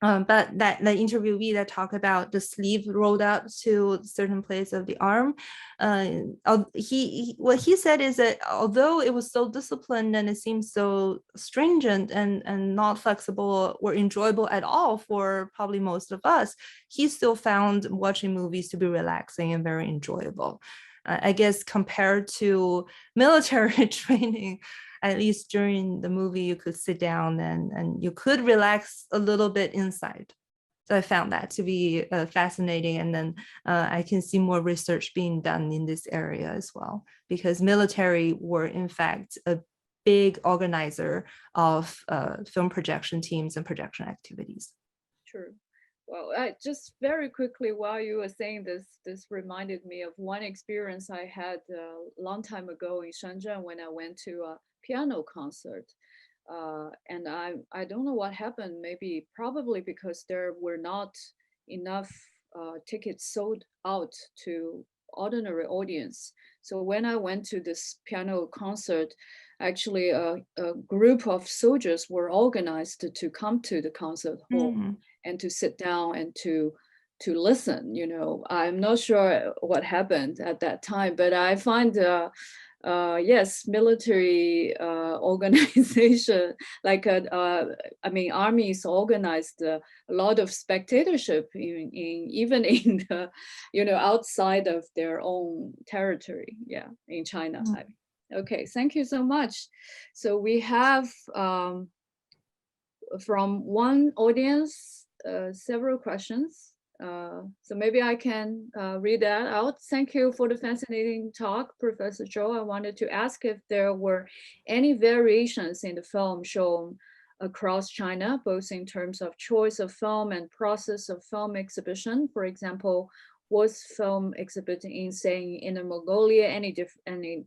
But that the interviewee that talked about the sleeve rolled up to a certain place of the arm, what he said is that although it was so disciplined and it seemed so stringent and not flexible or enjoyable at all for probably most of us, he still found watching movies to be relaxing and very enjoyable. I guess compared to military training, at least during the movie, you could sit down and you could relax a little bit inside. So I found that to be fascinating. And then I can see more research being done in this area as well, because military were in fact a big organizer of film projection teams and projection activities. True. Well, just very quickly, while you were saying this reminded me of one experience I had a long time ago in Shenzhen when I went to a piano concert. And I don't know what happened, probably because there were not enough tickets sold out to ordinary audience. So when I went to this piano concert, actually a group of soldiers were organized to come to the concert hall. Mm-hmm. And to sit down and to listen. I'm not sure what happened at that time, but I find yes, military organization, like armies organized a lot of spectatorship even in the outside of their own territory. Yeah, in China. Mm-hmm. Okay, thank you so much. So we have from one audience several questions. So maybe I can read that out. Thank you for the fascinating talk, Professor Zhou. I wanted to ask if there were any variations in the film shown across China, both in terms of choice of film and process of film exhibition. For example, was film exhibited in, say, Inner Mongolia any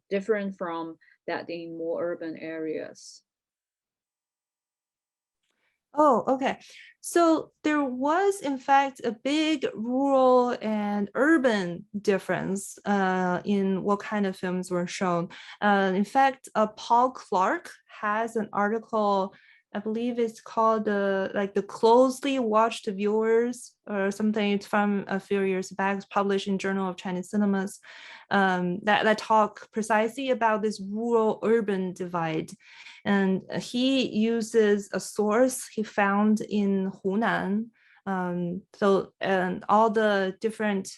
different from that in more urban areas? Oh, okay. So there was, in fact, a big rural and urban difference in what kind of films were shown. In fact, Paul Clark has an article, I believe it's called the Closely Watched Viewers or something. It's from a few years back. It's published in Journal of Chinese Cinemas that talk precisely about this rural-urban divide. And he uses a source he found in Hunan. And all the different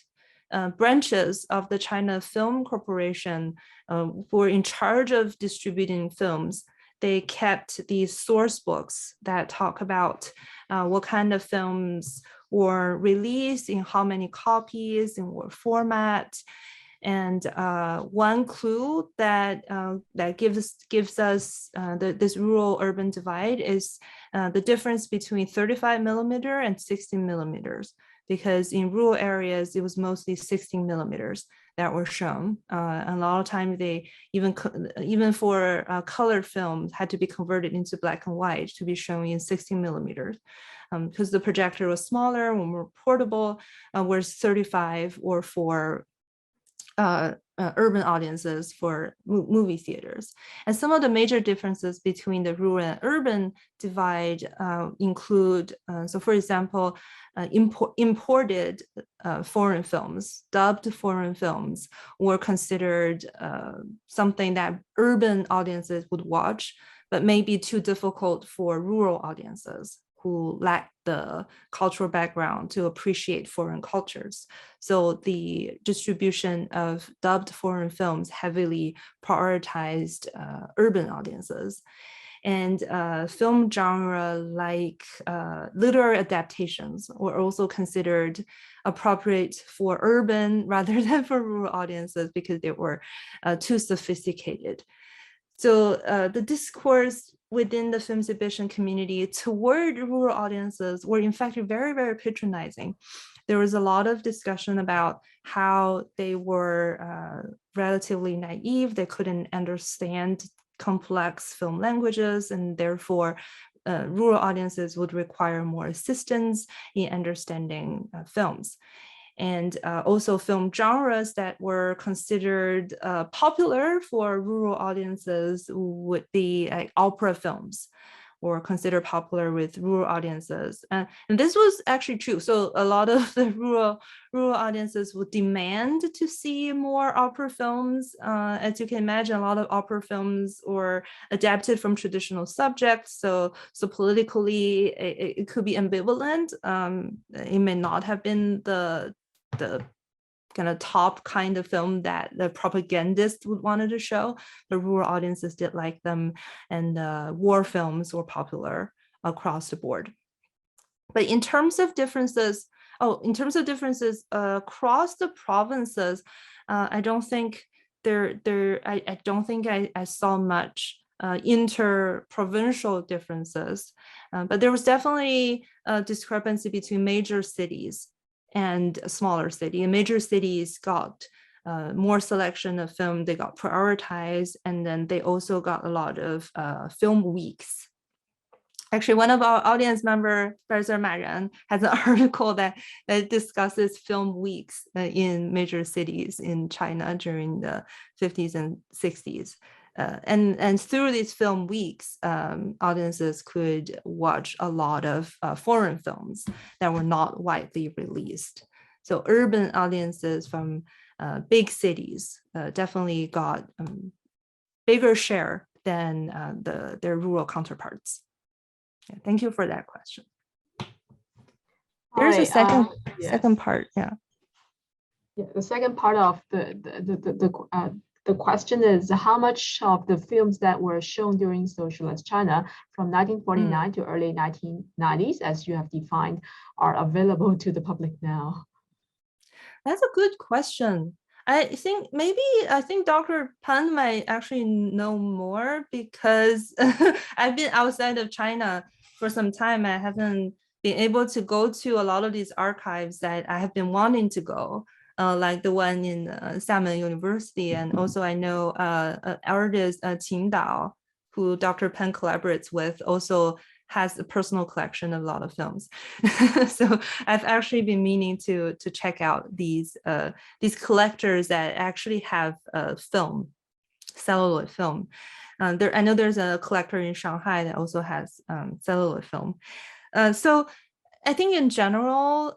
branches of the China Film Corporation who were in charge of distributing films, they kept these source books that talk about what kind of films were released, in how many copies, in what format. And one clue that gives us this rural-urban divide is the difference between 35 millimeter and 16 millimeters, because in rural areas, it was mostly 16 millimeters that were shown. A lot of times they even for colored films had to be converted into black and white to be shown in 16 millimeters. Because the projector was smaller, more portable, whereas 35 or for urban audiences for movie theaters. And some of the major differences between the rural and urban divide include, so for example, imported foreign films, dubbed foreign films were considered something that urban audiences would watch, but may be too difficult for rural audiences who lack the cultural background to appreciate foreign cultures. So the distribution of dubbed foreign films heavily prioritized urban audiences. And film genre like literary adaptations were also considered appropriate for urban rather than for rural audiences because they were too sophisticated. So the discourse within the film exhibition community toward rural audiences were in fact very, very patronizing. there was a lot of discussion about how they were relatively naive. They couldn't understand complex film languages, and therefore rural audiences would require more assistance in understanding films. And also film genres that were considered popular for rural audiences would be like opera films, or considered popular with rural audiences. And this was actually true. So a lot of the rural audiences would demand to see more opera films. As you can imagine, a lot of opera films were adapted from traditional subjects. So politically, it could be ambivalent. It may not have been the kind of top kind of film that the propagandists would wanted to show. The rural audiences did like them, and war films were popular across the board. But in terms of differences, across the provinces, I don't think I don't think I saw much inter-provincial differences, but there was definitely a discrepancy between major cities and a smaller city. And major cities got more selection of film, they got prioritized, and then they also got a lot of film weeks. Actually, one of our audience member, Professor Ma Ren, has an article that discusses film weeks in major cities in China during the 50s and 60s. And through these film weeks, audiences could watch a lot of foreign films that were not widely released. So urban audiences from big cities definitely got bigger share than their rural counterparts. Yeah, thank you for that question. There's a second part, yeah. Yeah, the second part of the question is how much of the films that were shown during Socialist China from 1949 to early 1990s, as you have defined, are available to the public now? That's a good question. I think Dr. Pan might actually know more, because I've been outside of China for some time. I haven't been able to go to a lot of these archives that I have been wanting to go. Like the one in Xiamen University. And also I know artist Qin Dao, who Dr. Pan collaborates with, also has a personal collection of a lot of films. So I've actually been meaning to check out these collectors that actually have film, celluloid film. I know there's a collector in Shanghai that also has celluloid film. So I think in general,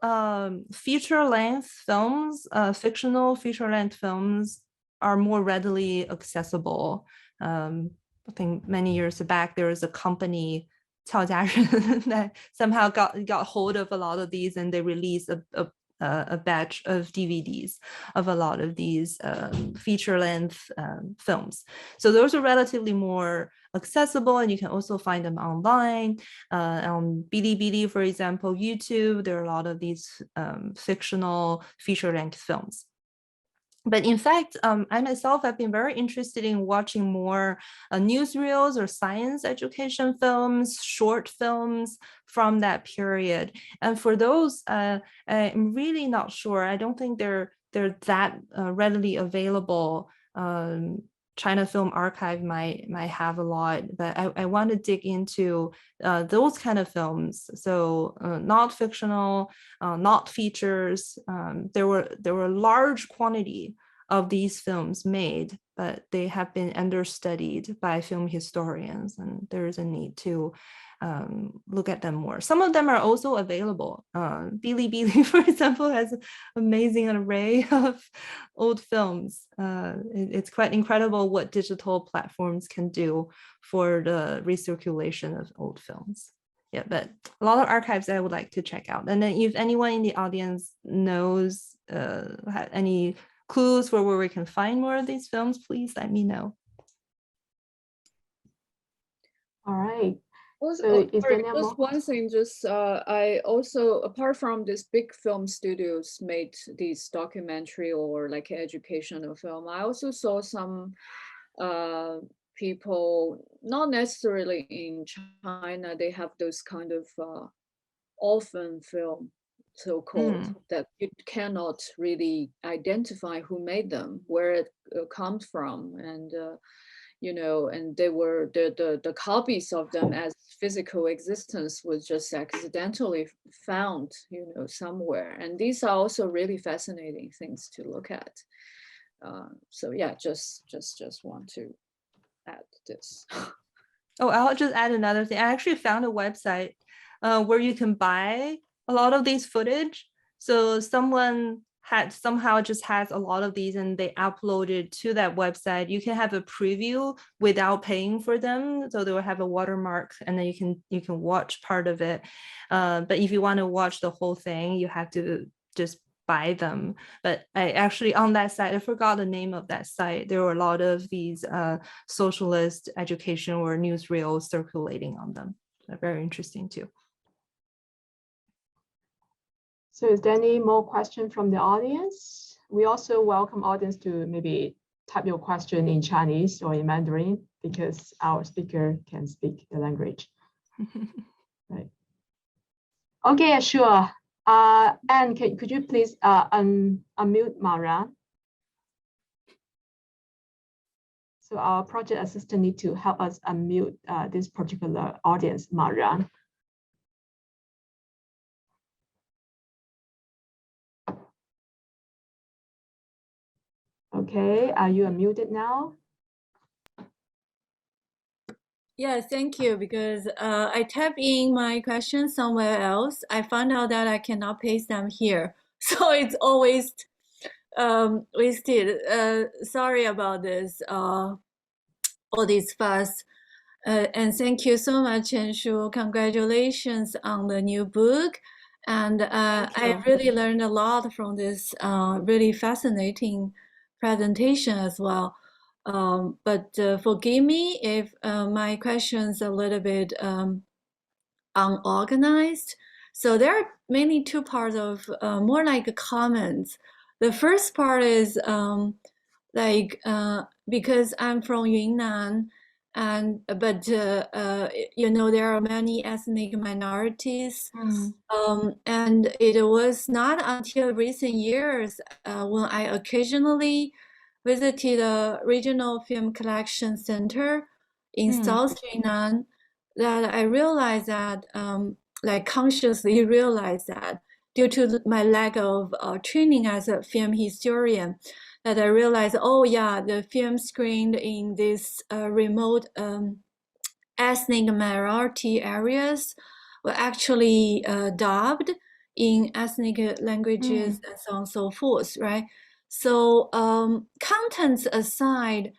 feature-length films, fictional feature-length films are more readily accessible. I think many years back, there was a company, Cao Jiaren, that somehow got hold of a lot of these, and they released a batch of DVDs of a lot of these feature-length films. So those are relatively more accessible, and you can also find them online. On Bilibili, for example, YouTube, there are a lot of these fictional feature-length films. But in fact, I myself have been very interested in watching more newsreels or science education films, short films from that period. And for those, I'm really not sure. I don't think they're that readily available. China Film Archive might have a lot, but I want to dig into those kind of films. So not fictional, not features. There were a large quantity of these films made, but they have been understudied by film historians, and there is a need to look at them more. Some of them are also available. Bilibili, for example, has an amazing array of old films. It's quite incredible what digital platforms can do for the recirculation of old films. Yeah, but a lot of archives that I would like to check out. And then if anyone in the audience knows any clues for where we can find more of these films, please let me know. All right. Also, just one thing, I also, apart from these big film studios made these documentary or like educational film, I also saw some people, not necessarily in China, they have those kind of orphan film so-called, that you cannot really identify who made them, where it comes from, and you know, and they were the copies of them as physical existence was just accidentally found, you know, somewhere. And these are also really fascinating things to look at. So yeah, just want to add this. Oh, I'll just add another thing. I actually found a website where you can buy a lot of these footage. So someone had somehow just has a lot of these and they uploaded to that website. You can have a preview without paying for them. So they will have a watermark and then you can watch part of it. But if you want to watch the whole thing, you have to just buy them. But I actually, on that site, I forgot the name of that site. There were a lot of these socialist education or newsreels circulating on them. They're very interesting too. So is there any more question from the audience? We also welcome audience to maybe type your question in Chinese or in Mandarin because our speaker can speak the language. Right. Okay, sure. Anne, could you please unmute Maran? So our project assistant need to help us unmute this particular audience, Maran. Okay, are you unmuted now? Yeah, thank you. Because I type in my questions somewhere else. I found out that I cannot paste them here. So it's always wasted. Sorry about this, all this fuss. And thank you so much, Chenshu. Congratulations on the new book. And I really learned a lot from this really fascinating presentation as well. But forgive me if my question's a little bit unorganized. So there are mainly two parts of more like comments. The first part is because I'm from Yunnan, but you know, there are many ethnic minorities. And it was not until recent years when I occasionally visited a regional film collection center in South Yunnan that I realized that, like consciously realized that due to my lack of training as a film historian, that I realized, oh yeah, the film screened in this remote ethnic minority areas were actually dubbed in ethnic languages and so on and so forth, right? So contents aside,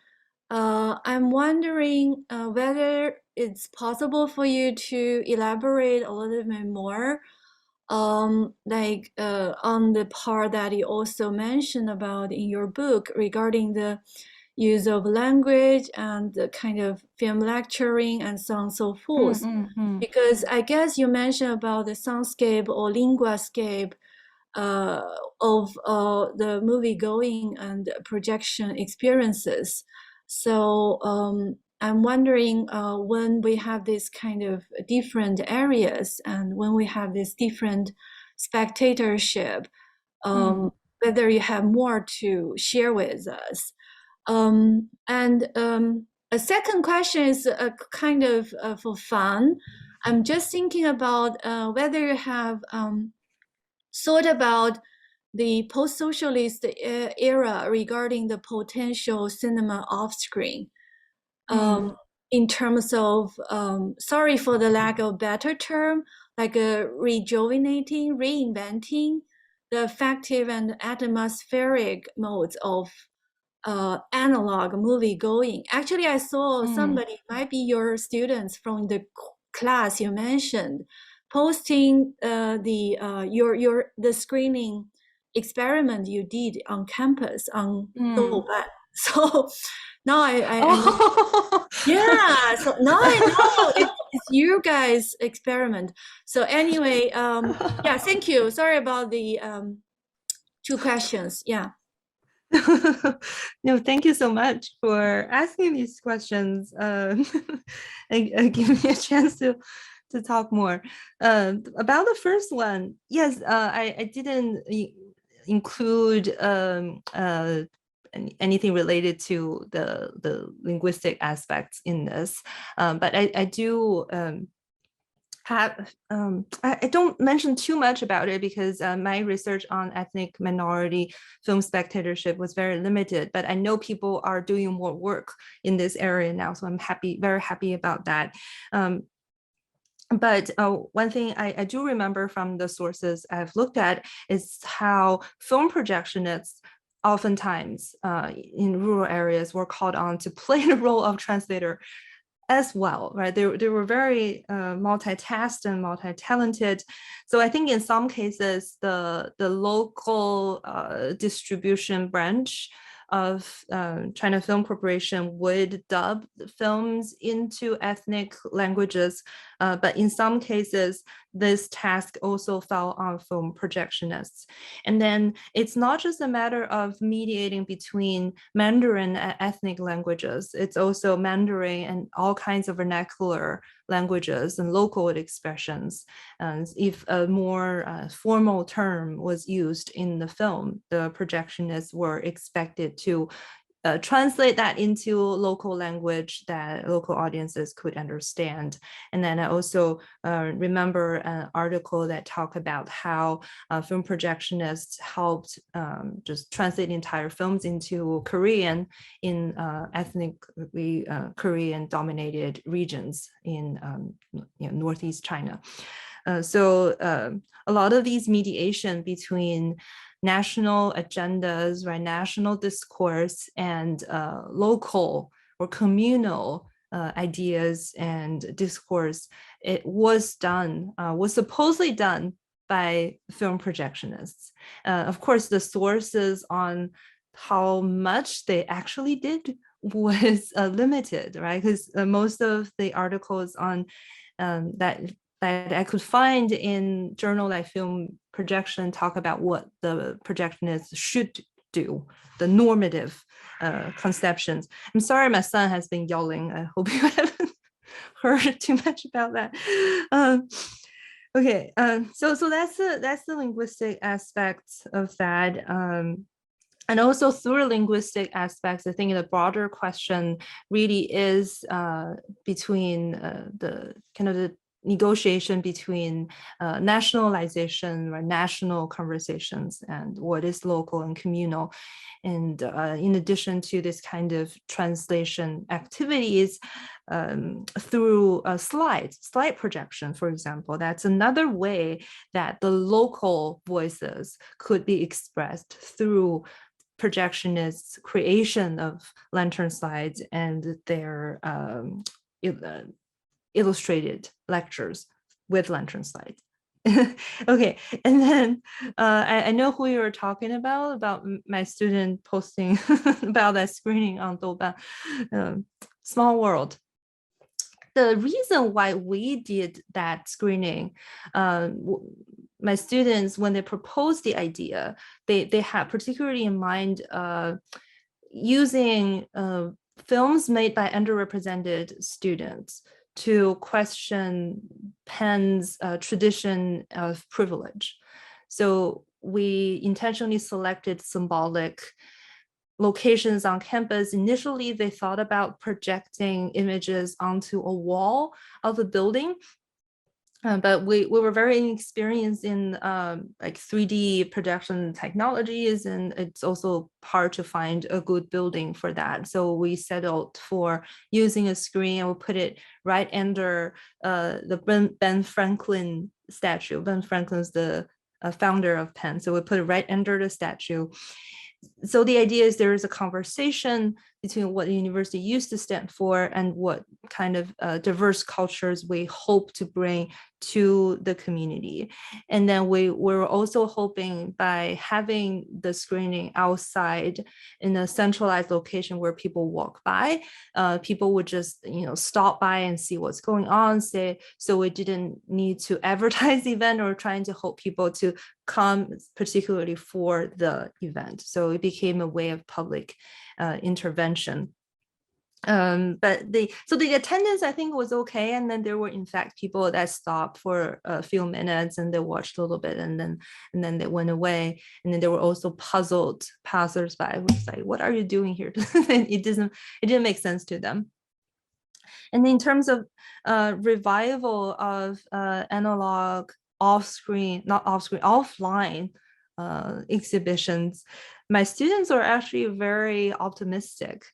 I'm wondering whether it's possible for you to elaborate a little bit more on the part that you also mentioned about in your book regarding the use of language and the kind of film lecturing and so on and so forth. Because I guess you mentioned about the soundscape or linguascape of the movie-going and projection experiences. So I'm wondering when we have this kind of different areas and when we have this different spectatorship, whether you have more to share with us. And a second question is kind of for fun. I'm just thinking about whether you have thought about the post-socialist era regarding the potential cinema off-screen. In terms of, sorry for the lack of better term, like rejuvenating, reinventing the effective and atmospheric modes of analog movie going. Actually, I saw somebody, might be your students from the class you mentioned, posting the screening experiment you did on campus on Douban. So now I yeah, so now I know it's you guys' experiment. So anyway, yeah, thank you. Sorry about the two questions. Yeah. No, thank you so much for asking these questions and give me a chance to to talk more about the first one. Yes, I didn't include anything related to the linguistic aspects in this, but I do I don't mention too much about it because my research on ethnic minority film spectatorship was very limited, but I know people are doing more work in this area now, so I'm very happy about that. But one thing I do remember from the sources I've looked at is how film projectionists oftentimes in rural areas were called on to play the role of translator as well, right? They were very multitasked and multi-talented. So I think in some cases, the local distribution branch of China Film Corporation would dub the films into ethnic languages, but in some cases, this task also fell on film projectionists. And then it's not just a matter of mediating between Mandarin and ethnic languages, it's also Mandarin and all kinds of vernacular languages and local expressions. And if a more formal term was used in the film, the projectionists were expected to translate that into local language that local audiences could understand. And then I also remember an article that talked about how film projectionists helped just translate entire films into Korean in ethnically Korean dominated regions in Northeast China. So a lot of these mediation between national agendas, right, national discourse, and local or communal ideas and discourse, it was done, was supposedly done by film projectionists. Of course, the sources on how much they actually did was limited, right? Because most of the articles on that I could find in journal like Film Projection talk about what the projectionists should do, the normative conceptions. I'm sorry, my son has been yelling. I hope you haven't heard too much about that. Okay, so that's the linguistic aspects of that. And also through linguistic aspects, I think the broader question really is between the kind of the negotiation between nationalization or national conversations and what is local and communal. And in addition to this kind of translation activities through slide projection, for example, that's another way that the local voices could be expressed through projectionists' creation of lantern slides and their illustrated lectures with lantern slides. Okay, and then I know who you were talking about my student posting about that screening on Douban. Small world. The reason why we did that screening, my students, when they proposed the idea, they had particularly in mind using films made by underrepresented students to question Penn's tradition of privilege. So we intentionally selected symbolic locations on campus. Initially, they thought about projecting images onto a wall of a building, but we were very inexperienced in like 3D projection technologies, and it's also hard to find a good building for that. So we settled for using a screen and we'll put it right under the Ben Franklin statue. Ben Franklin's the founder of Penn, so we put it right under the statue. So the idea is there is a conversation between what the university used to stand for and what kind of diverse cultures we hope to bring to the community. And then we were also hoping by having the screening outside in a centralized location where people walk by, people would just stop by and see what's going on. So we didn't need to advertise the event or trying to hope people to come particularly for the event. So it became a way of public intervention. But the attendance, I think, was okay, and then there were in fact people that stopped for a few minutes and they watched a little bit, and then they went away. And then there were also puzzled passersby who was like, "What are you doing here?" It didn't make sense to them. And in terms of revival of analog offline exhibitions, my students are actually very optimistic.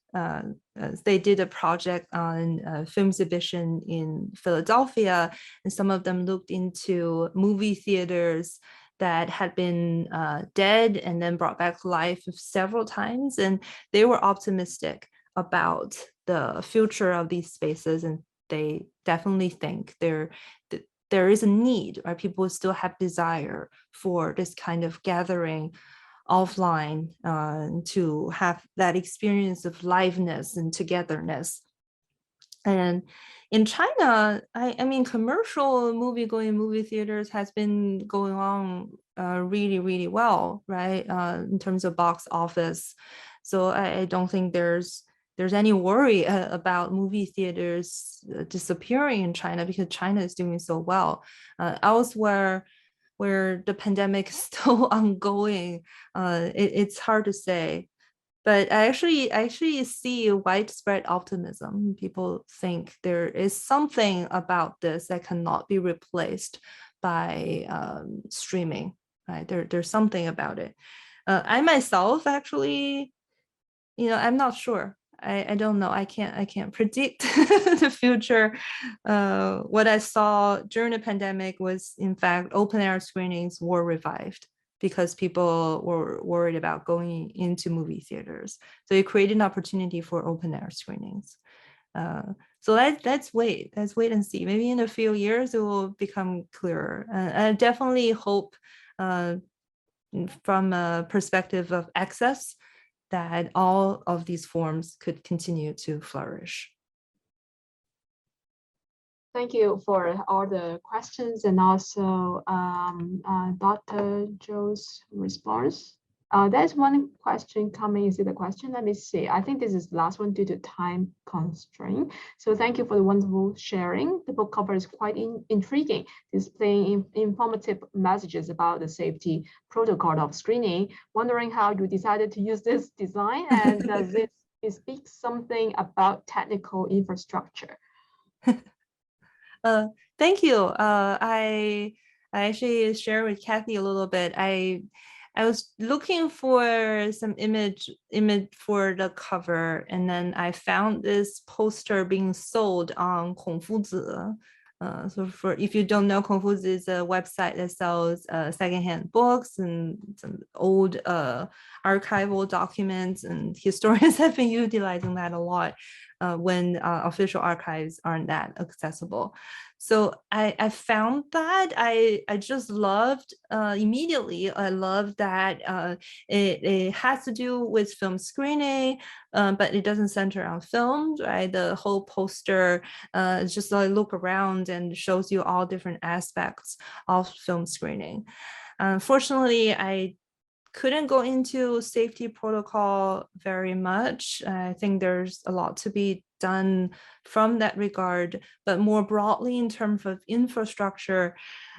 They did a project on film exhibition in Philadelphia, and some of them looked into movie theaters that had been dead and then brought back to life several times, and they were optimistic about the future of these spaces, and they definitely think there is a need, right? People still have desire for this kind of gathering offline to have that experience of liveness and togetherness. And in China, I mean, commercial movie theaters has been going on really, really well, right? In terms of box office. So I don't think there's any worry about movie theaters disappearing in China, because China is doing so well. Elsewhere, where the pandemic is still ongoing, it's hard to say. But I actually see widespread optimism. People think there is something about this that cannot be replaced by streaming. Right? There's something about it. I myself actually, I'm not sure. I don't know. I can't predict the future. What I saw during the pandemic was, in fact, open air screenings were revived because people were worried about going into movie theaters. So it created an opportunity for open air screenings. So let's wait and see. Maybe in a few years it will become clearer. I definitely hope, from a perspective of access, that all of these forms could continue to flourish. Thank you for all the questions and also Dr. Zhou's response. There's one question coming. Is it a question? Let me see. I think this is the last one due to time constraint. So thank you for the wonderful sharing. The book cover is quite intriguing, displaying informative messages about the safety protocol of screening. Wondering how you decided to use this design, and does it speak something about technical infrastructure? Thank you. I actually shared with Kathy a little bit. I was looking for some image for the cover, and then I found this poster being sold on Kongfuzi. So if you don't know, Kongfuzi is a website that sells secondhand books and some old archival documents, and historians have been utilizing that a lot when official archives aren't that accessible. So I found that I just loved immediately. I love that it has to do with film screening, but it doesn't center on films, right? The whole poster just like look around and shows you all different aspects of film screening. Fortunately, I couldn't go into safety protocol very much. I think there's a lot to be done from that regard, but more broadly in terms of infrastructure,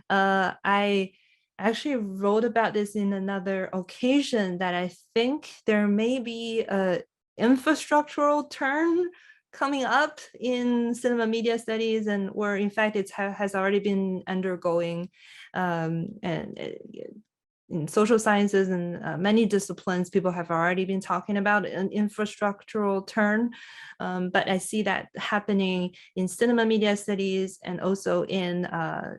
I actually wrote about this in another occasion, that I think there may be a infrastructural turn coming up in cinema media studies, and where in fact it has already been undergoing, and in social sciences and many disciplines, people have already been talking about an infrastructural turn. But I see that happening in cinema media studies and also in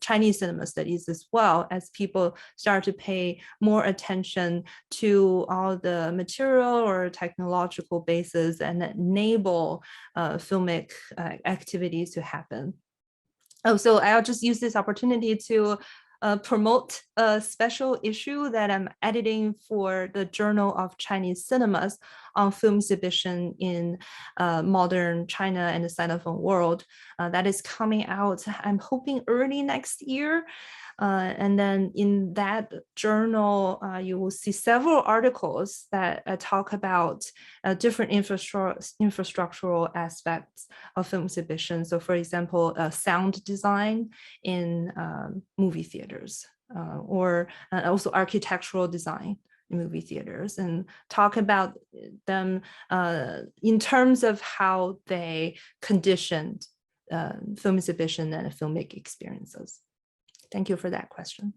Chinese cinema studies as well, as people start to pay more attention to all the material or technological bases and enable filmic activities to happen. Oh, so I'll just use this opportunity to promote a special issue that I'm editing for the Journal of Chinese Cinemas on film exhibition in modern China and the Sinophone world. That is coming out, I'm hoping, early next year. And then in that journal, you will see several articles that talk about different infrastructural aspects of film exhibition. So for example, sound design in movie theaters, or also architectural design in movie theaters, and talk about them in terms of how they conditioned film exhibition and filmic experiences. Thank you for that question.